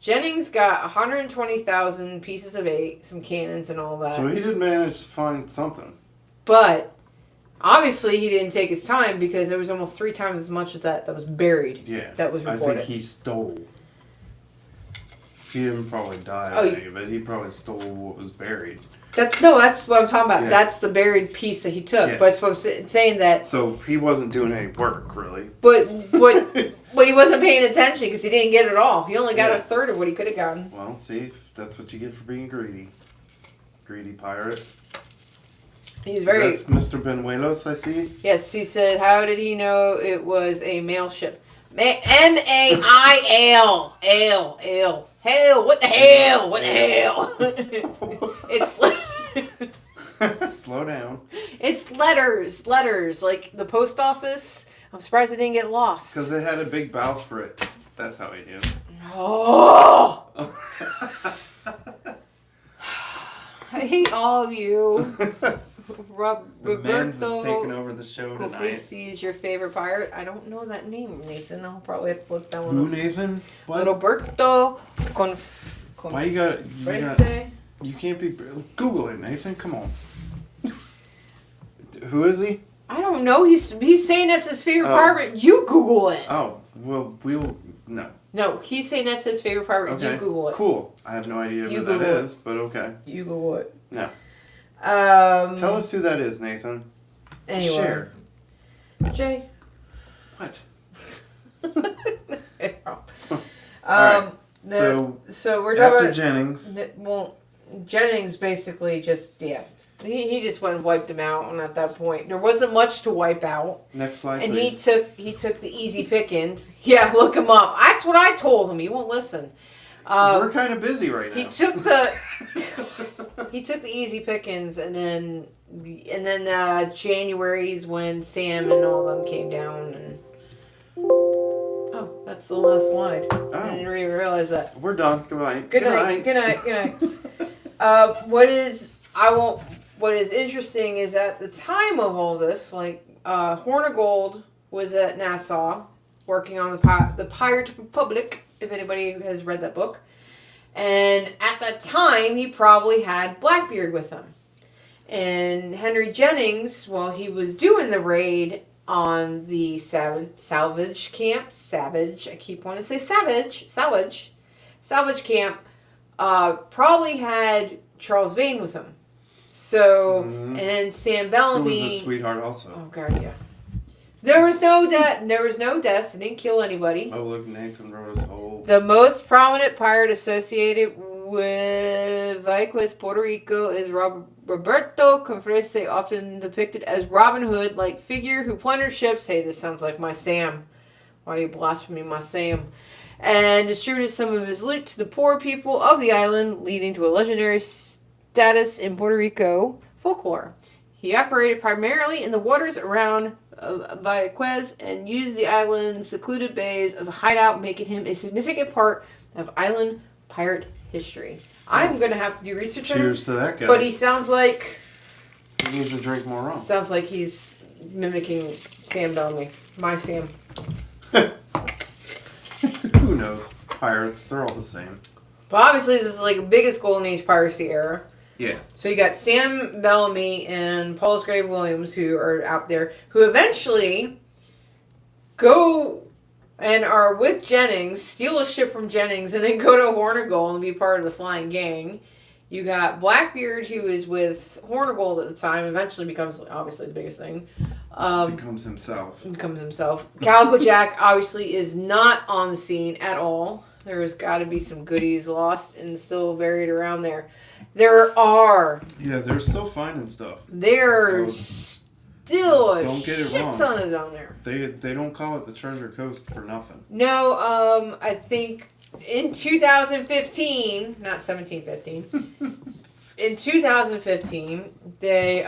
Jennings got 120,000 pieces of 8, some cannons and all that. So he did manage to find something. But obviously he didn't take his time because there was almost 3 times as much as that was buried. Yeah. That was reported. I think he stole. He didn't probably die of any, but he probably stole what was buried. That's what I'm talking about. Yeah. That's the buried piece that he took. Yes. But that's what I'm saying that. So he wasn't doing any work, really. But he wasn't paying attention because he didn't get it all. He only got a third of what he could have gotten. Well, see, that's what you get for being greedy. Greedy pirate. He's very. That's Mr. Benuelos, I see. Yes, he said. How did he know it was a mail ship? M-A-I-L. Ale. Hell, what the hell? What the hell? It's Slow down. It's letters. Like the post office. I'm surprised it didn't get lost. Because it had a big bowsprit. That's how he knew. Oh! I hate all of you. The men's is Roberto taking over the show tonight. Caprisi is your favorite pirate. I don't know that name, Nathan. I'll probably have to look that one Who, up. Nathan? What? Roberto Why you got? You can't be. Google it, Nathan. Come on. Who is he? I don't know. He's saying that's his favorite pirate. You Google it. Oh well, no. No, he's saying that's his favorite pirate. Okay. You Google it. Cool. I have no idea who that is, but okay. You Google it. No. Tell us who that is, Nathan. Anyway. Share. Jay. What? Alright. So we're talking after about Jennings. Well, Jennings basically just he just went and wiped him out, and at that point there wasn't much to wipe out. Next slide, and please. he took the easy pickings. Yeah, look him up. That's what I told him. He won't listen. We're kind of busy right now. He took the easy pickings, and then January's when Sam and all them came down, and that's the last slide. Oh. I didn't even realize that. We're done. Goodbye. Good night. What is interesting is at the time of all this, like Horn of Gold was at Nassau working on the Pirate Republic. If anybody has read that book. And at that time, he probably had Blackbeard with him. And Henry Jennings, while he was doing the raid on the salvage camp, I keep wanting to say salvage camp, probably had Charles Vane with him. So, and then Sam Bellamy. Who was a sweetheart also. Oh, God, yeah. There was no deaths. They didn't kill anybody. Oh, look, Nathan wrote his whole... The most prominent pirate associated with Vieques, Puerto Rico is Roberto Confrese, often depicted as Robin Hood-like figure who plundered ships. Hey, this sounds like my Sam. Why are you blaspheming my Sam? And distributed some of his loot to the poor people of the island, leading to a legendary status in Puerto Rico folklore. He operated primarily in the waters around Vieques and used the island's secluded bays as a hideout, making him a significant part of island pirate history. I'm going to have to do research on him. Cheers to that guy. But he sounds like... He needs to drink more rum. Sounds like he's mimicking Sam Bellamy. My Sam. Who knows? Pirates, they're all the same. But obviously this is like the biggest Golden Age Piracy era. Yeah. So you got Sam Bellamy and Palsgrave Williams who are out there, who eventually go and are with Jennings, steal a ship from Jennings, and then go to Hornigold and be part of the Flying Gang. You got Blackbeard, who is with Hornigold at the time, eventually becomes obviously the biggest thing. Becomes himself. Calico Jack obviously is not on the scene at all. There's got to be some goodies lost and still buried around there. There are. Yeah, they're still finding stuff. There's still a don't get it shit wrong. ton of down there. They don't call it the Treasure Coast for nothing. No, I think in 2015, not 1715. In 2015, they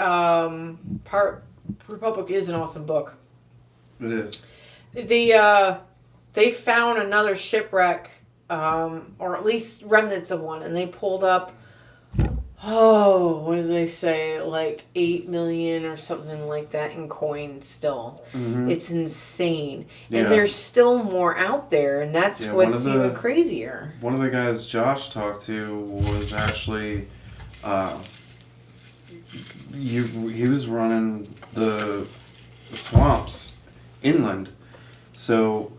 Republic is an awesome book. It is. They found another shipwreck, or at least remnants of one, and they pulled up. Oh, what did they say? Like 8 million or something like that in coins still. Mm-hmm. It's insane. Yeah. And there's still more out there, and that's what's even crazier. One of the guys Josh talked to was actually, he was running the swamps inland. So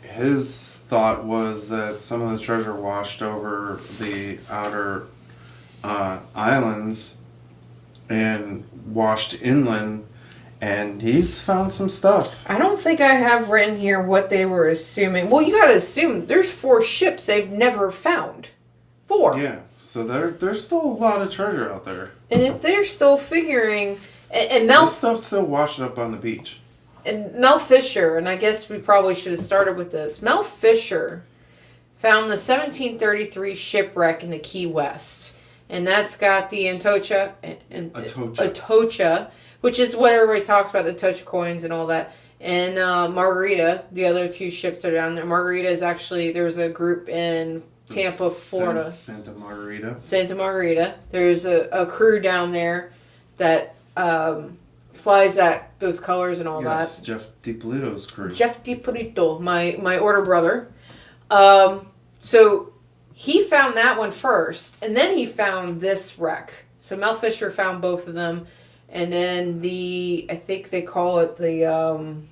his thought was that some of the treasure washed over the outer islands and washed inland, and he's found some stuff. I don't think I have written here what they were assuming. Well, you gotta assume there's 4 ships they've never found. 4. Yeah, so there's still a lot of treasure out there. And if they're still figuring, and Mel, this stuff's still washing up on the beach. And Mel Fisher, and I guess we probably should have started with this. Mel Fisher found the 1733 shipwreck in the Key West. And that's got the Atocha, which is what everybody talks about, the Atocha coins and all that. And Margarita, the other 2 ships are down there. Margarita is actually, there's a group in Tampa, Florida. Santa Margarita. Santa Margarita. There's a crew down there that flies at those colors and all that. Yes, Jeff DiPolito's crew. Jeff DiPolito, my order brother. So he found that one first, and then he found this wreck. So Mel Fisher found both of them, and then I think they call it the,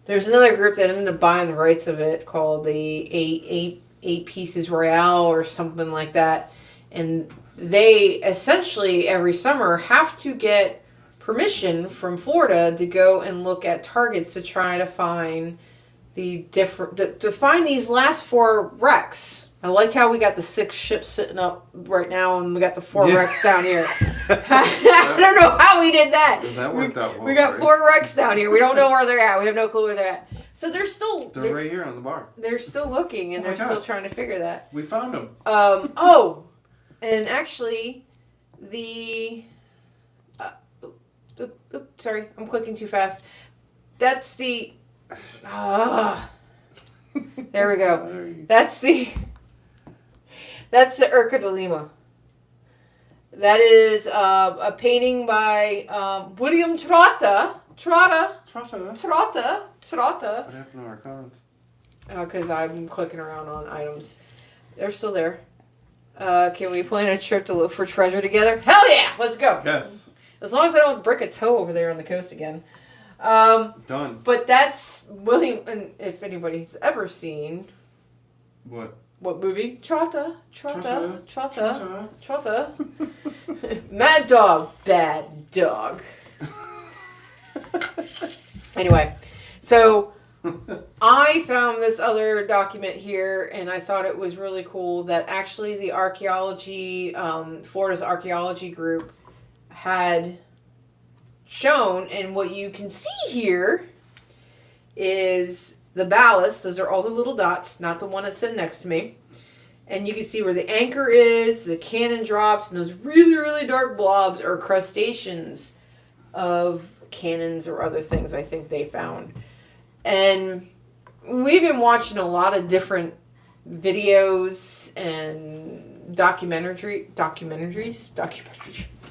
There's another group that ended up buying the rights of it called the Eight Pieces Royale or something like that. And they essentially every summer have to get permission from Florida to go and look at targets to try to find to find these last 4 wrecks. I like how we got the 6 ships sitting up right now, and we got the 4 wrecks down here. I don't know how we did that. That worked out well. We got 4 wrecks down here. We don't know where they're at. We have no clue where they're at. So they're right here on the bar. They're still looking, and they're still trying to figure that. We found them. And actually, sorry, I'm clicking too fast. That's the. There we go. That's the Urca de Lima. That is a painting by William Trotta. What happened to our comments? Because I'm clicking around on items. They're still there. Can we plan a trip to look for treasure together? Hell yeah! Let's go. Yes. As long as I don't break a toe over there on the coast again. Done. But that's William, and if anybody's ever seen... What? What movie? Trotta. Mad dog, bad dog. Anyway, so I found this other document here, and I thought it was really cool that actually the archaeology, Florida's archaeology group had shown, and what you can see here is the ballast. Those are all the little dots, not the one that's sitting next to me. And you can see where the anchor is, the cannon drops, and those really, really dark blobs are crustaceans of cannons or other things I think they found. And we've been watching a lot of different videos and documentaries.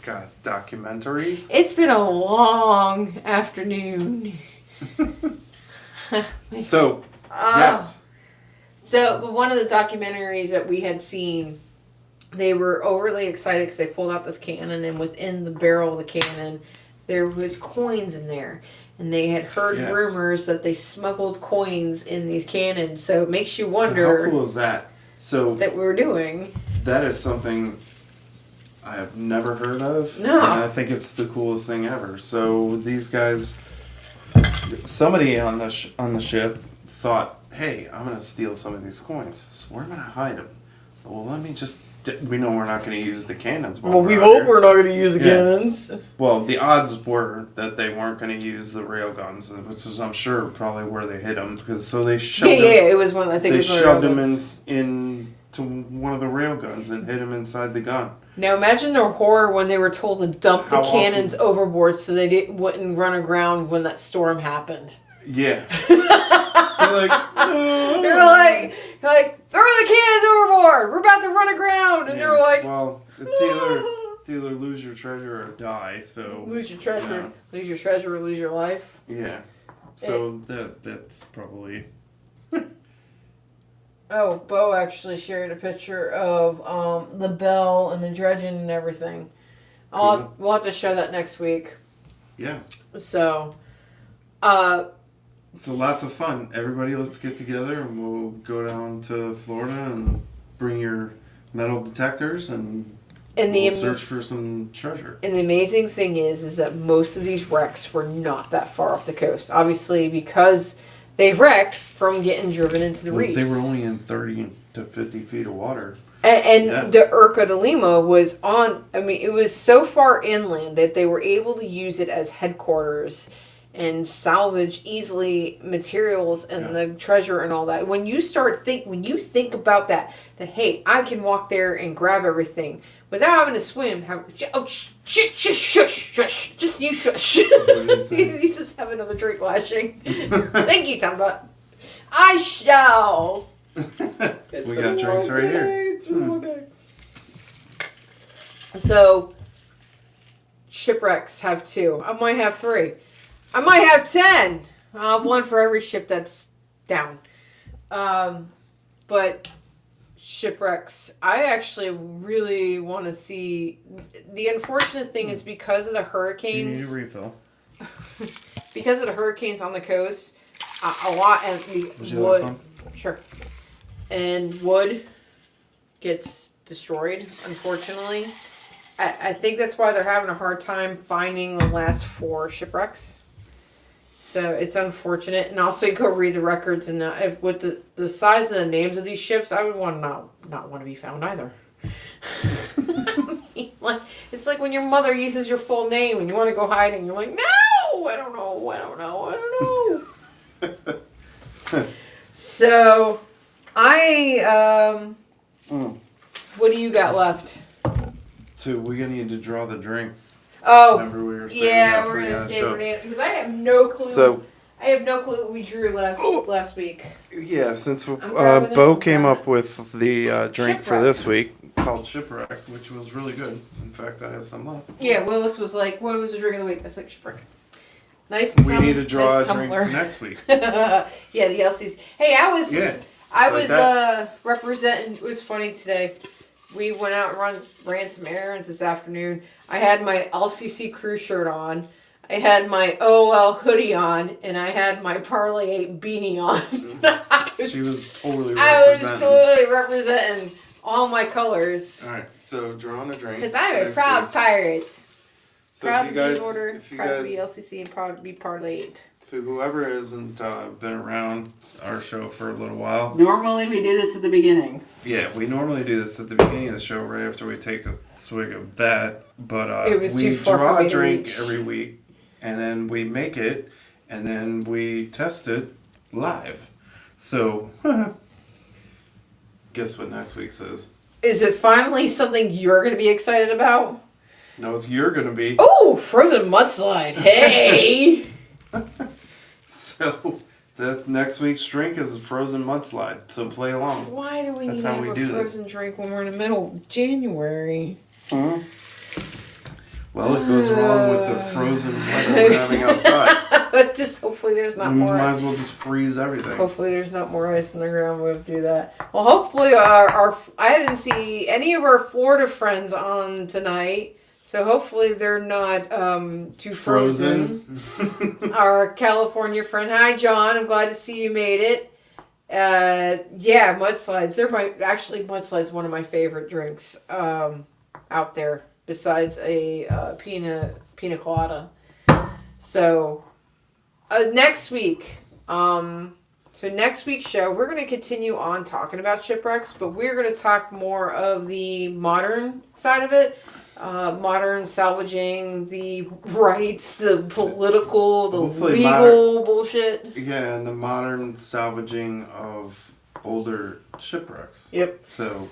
God, documentaries? It's been a long afternoon. So, yes. So, one of the documentaries that we had seen, they were overly excited because they pulled out this cannon, and within the barrel of the cannon, there was coins in there. And they had heard rumors that they smuggled coins in these cannons. So, it makes you wonder... So how cool is that? So that we're doing. That is something I have never heard of. No. And I think it's the coolest thing ever. So these guys... Somebody on the ship thought, hey, I'm going to steal some of these coins. So where am I going to hide them? Well, let me just we know we're not going to use the cannons. Well, we hope we're not going to use the cannons. Well, the odds were that they weren't going to use the rail guns, which is, I'm sure, probably where they hit them. Because so they shoved them. Yeah, it was one. I think They it was shoved one him of the in to one of the rail guns and hit him inside the gun. Now imagine their horror when they were told to dump the How cannons awesome. overboard so they wouldn't run aground when that storm happened. Yeah. They're like, no. They're like, throw the cannons overboard. We're about to run aground, and they're like, well, it's either lose your treasure or die. So lose your treasure, lose your treasure, or lose your life. Yeah. So that's probably. Oh, Bo actually shared a picture of the bell and the dredging and everything. Cool. We'll have to show that next week. Yeah. So, So lots of fun. Everybody, let's get together and we'll go down to Florida and bring your metal detectors and we'll search for some treasure. And the amazing thing is that most of these wrecks were not that far off the coast. Obviously, because they wrecked from getting driven into the reefs. They were only in 30 to 50 feet of water. And the Urca de Lima was on, I mean, it was so far inland that they were able to use it as headquarters and salvage easily materials and the treasure and all that. When you think about that, hey, I can walk there and grab everything without having to swim. Shush. Just you shush. He's just having another drink lashing. Thank you, Tom. I shall. We got drinks right here. Okay. So, shipwrecks have 2. I might have 3. I might have 10. I'll have 1 for every ship that's down. But shipwrecks, I actually really want to see. The unfortunate thing is because of the hurricanes. Do you need a refill? Because of the hurricanes on the coast, a lot and Would you like some? Sure. And wood gets destroyed, unfortunately. I think that's why they're having a hard time finding the last 4 shipwrecks. So it's unfortunate. And also go read the records. And if with the size and the names of these ships, I would want to not want to be found either. It's like when your mother uses your full name and you want to go hiding. You're like, no, I don't know. So, what do you got left? So we're going to need to draw the drink. Oh, remember we were saying yeah, we're gonna save it because I have no clue. So, I have no clue what we drew last week. Yeah, since Bo came up with the drink for Shipwreck. this week called Shipwreck, which was really good. In fact, I have some left. Yeah, Willis was like, "What was the drink of the week?" I was like, "Shipwreck." Nice. We need to draw nice a drink tumbler. for next week. Yeah, the LCs. Hey, I was that. representing. It was funny today. We went out and ran some errands this afternoon. I had my LCC crew shirt on. I had my OL hoodie on, and I had my Parlay beanie on. She was totally I was representing. totally representing all my colors. All right, so drawing a drink. Because I'm a proud pirate. So Proud if to you guys, be in order, if you proud guys, to be LCC, and proud to be parlayed. so whoever hasn't been around our show for a little while, Normally we do this at the beginning. yeah, we normally do this at the beginning of the show, right after we take a swig of that. But It was we too far draw for me a to drink reach. every week, and then we make it, and then we test it live. So, guess what next week says? Is it finally something you're going to be excited about? No, it's you're gonna be. Oh, frozen mudslide. Hey! So, the next week's drink is a frozen mudslide. So play along. Why do we That's need to how have we a do frozen drink when we're in the middle of January? Well, it goes wrong with the frozen weather we're having outside. But just hopefully there's We not more. might as well just freeze everything. Hopefully there's not more ice in the ground. We'll do that. Well, hopefully our I didn't see any of our Florida friends on tonight, so hopefully they're not too frozen. Our California friend, hi John, I'm glad to see you made it. Yeah, mudslides. Mudslides one of my favorite drinks out there besides a pina colada. So next week, So next week's show, we're going to continue on talking about shipwrecks, but we're going to talk more of the modern side of it. Modern salvaging, the rights, the political, the Hopefully legal bullshit. Yeah, and the modern salvaging of older shipwrecks. Yep. So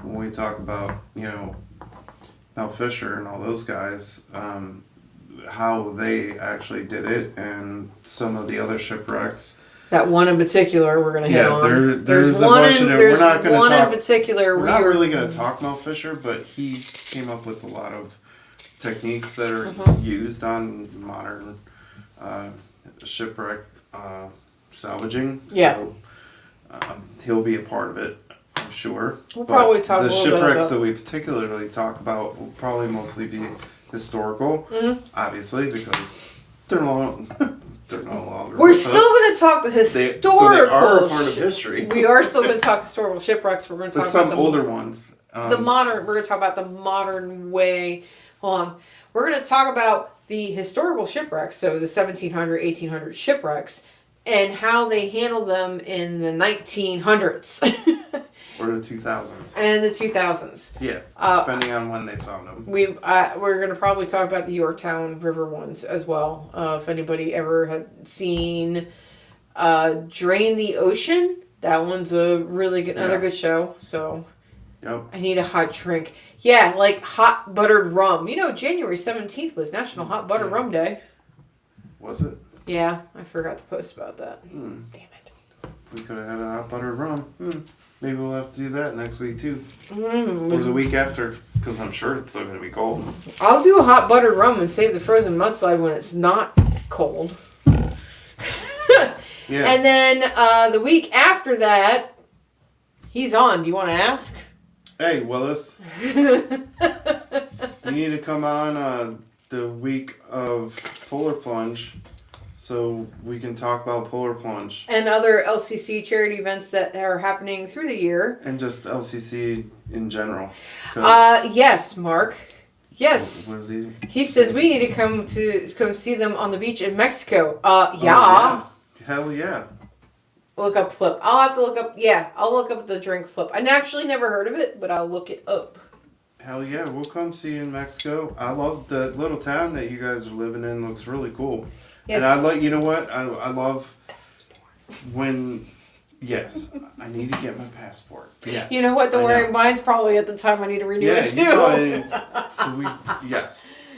when we talk about, Mel Fisher and all those guys, how they actually did it, and some of the other shipwrecks. That one in particular, we're going to hit on. There's a bunch of them. We're not going to talk. In particular, we're not really going to talk Mel Fisher, but he came up with a lot of techniques that are used on modern shipwreck salvaging. Yeah. So he'll be a part of it, I'm sure. We'll probably talk a the little bit shipwrecks about... that we particularly talk about will probably mostly be historical, obviously, because they're no longer. We're still going to talk the historical. So they are a part of history. We are still going to talk historical shipwrecks. We're going to talk some about older ones. The modern. We're going to talk about the modern way. Hold on. We're going to talk about the historical shipwrecks, so the 1700, 1800 shipwrecks, and how they handled them in the 1900s. Or the 2000s. And the 2000s. Yeah, depending on when they found them. We're going to probably talk about the Yorktown River ones as well. If anybody ever had seen Drain the Ocean, that one's a really good, another good show. So I need a hot drink. Yeah, like hot buttered rum. January 17th was National Hot Buttered Rum Day. Was it? Yeah, I forgot to post about that. Damn it. We could have had a hot buttered rum. Maybe we'll have to do that next week too. Or the week after, because I'm sure it's still going to be cold. I'll do a hot buttered rum and save the frozen mudslide when it's not cold. Yeah. And then the week after that, he's on. Do you want to ask? Hey, Willis. You need to come on the week of Polar Plunge so we can talk about Polar Plunge. And other LCC charity events that are happening through the year. And just LCC in general. Yes, Mark. Yes. What is he? He says we need to come see them on the beach in Mexico. Oh, yeah. Hell yeah. Look up Flip. I'll have to look up. Yeah, I'll look up the drink Flip. I actually never heard of it, but I'll look it up. Hell yeah, we'll come see you in Mexico. I love the little town that you guys are living in. Looks really cool. Yes. And you know what? I love when, yes, I need to get my passport. Yes. You know what? Don't worry, mine's probably at the time I need to renew it too.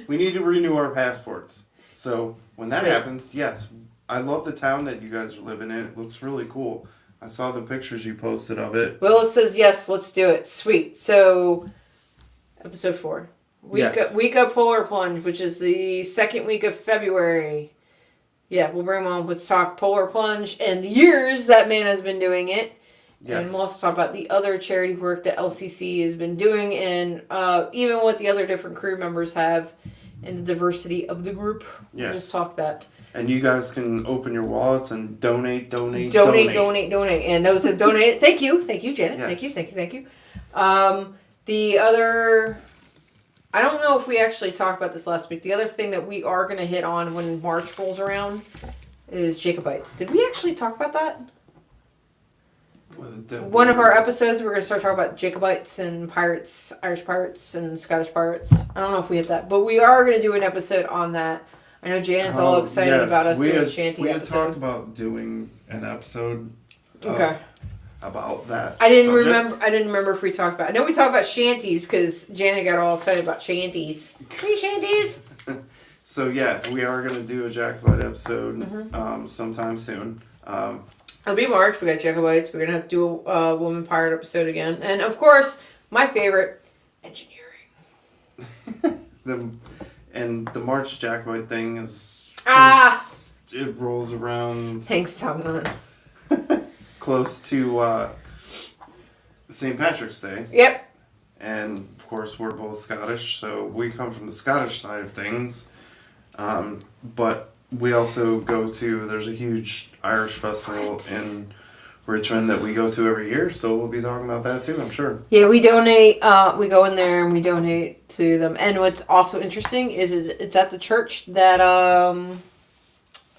We need to renew our passports. So when that happens, yes, I love the town that you guys are living in. It looks really cool. I saw the pictures you posted of it. Willis says, yes, let's do it. Sweet. So, episode 4. Week of Polar Plunge, which is the second week of February. Yeah, we'll bring him on. Let's talk Polar Plunge and the years that man has been doing it. Yes. And we'll also talk about the other charity work that LCC has been doing and even what the other different crew members have and the diversity of the group. Yes. We'll just talk that. And you guys can open your wallets and donate. And those have donated. Thank you, Janet. Yes. Thank you. The other, I don't know if we actually talked about this last week. The other thing that we are going to hit on when March rolls around is Jacobites. Did we actually talk about that? One of our episodes, we're going to start talking about Jacobites and pirates, Irish pirates and Scottish pirates. I don't know if we hit that, but we are going to do an episode on that. I know Janet's all excited about us doing a shanty episode. We had talked about doing an episode about that. I didn't remember if we talked about it. I know we talked about shanties because Janet got all excited about shanties. Hey, shanties! So yeah, we are going to do a Jacobite episode sometime soon. It'll be March. We got Jacobites. We're going to have to do a woman pirate episode again. And of course, my favorite, engineering. And the March Jacobite thing is... it rolls around... Thanks, Tom Gunn. Close to St. Patrick's Day. Yep. And, of course, we're both Scottish, so we come from the Scottish side of things. But we also there's a huge Irish festival in Richmond that we go to every year, so we'll be talking about that too, I'm sure. Yeah, we donate, we go in there and we donate to them. And what's also interesting is it's at the church that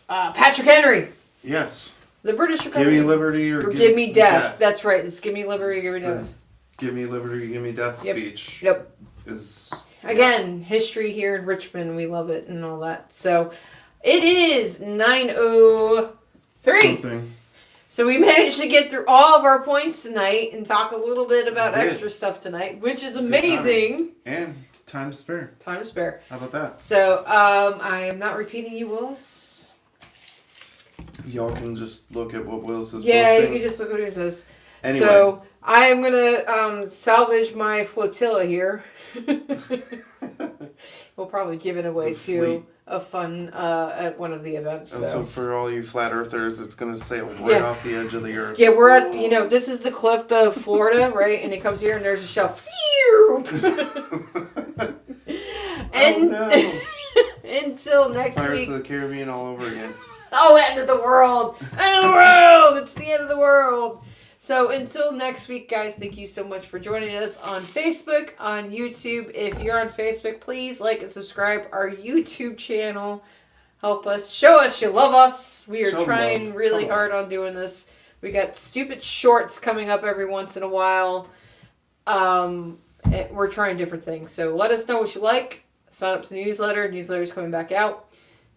Patrick Henry. Yes. The British are Give coming. me liberty or give me death. That's right. It's give me liberty, give me death. Give me liberty, give me death speech. Yep. Is again history here in Richmond. We love it and all that. So it is 9:03. something. So we managed to get through all of our points tonight and talk a little bit about extra stuff tonight, which is amazing. And time to spare. Time to spare. How about that? So I am not repeating you, Willis. Y'all can just look at what Willis is Yeah, posting. you can just look at what it says. Anyway. So I am gonna salvage my flotilla here. We'll probably give it away to a fun at one of the events. So for all you flat earthers, it's going to sail right off the edge of the earth. Yeah, we're at, this is the cliff of Florida, right? And it comes here and there's a shelf. And until next Pirates week. of the Caribbean all over again. Oh, end of the world. End of the world. It's the end of the world. So until next week, guys, thank you so much for joining us on Facebook, on YouTube. If you're on Facebook, please like and subscribe our YouTube channel. Help us. Show us you love us. We are trying really hard on doing this. We got stupid shorts coming up every once in a while. We're trying different things. So let us know what you like. Sign up to the newsletter. Newsletter's coming back out.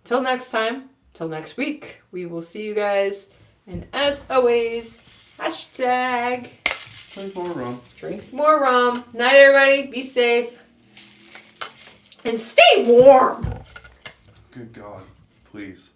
Till next time. Till next week. We will see you guys. And as always... Hashtag Drink more rum. Drink more rum. Night, everybody. Be safe. And stay warm. Good God. Please.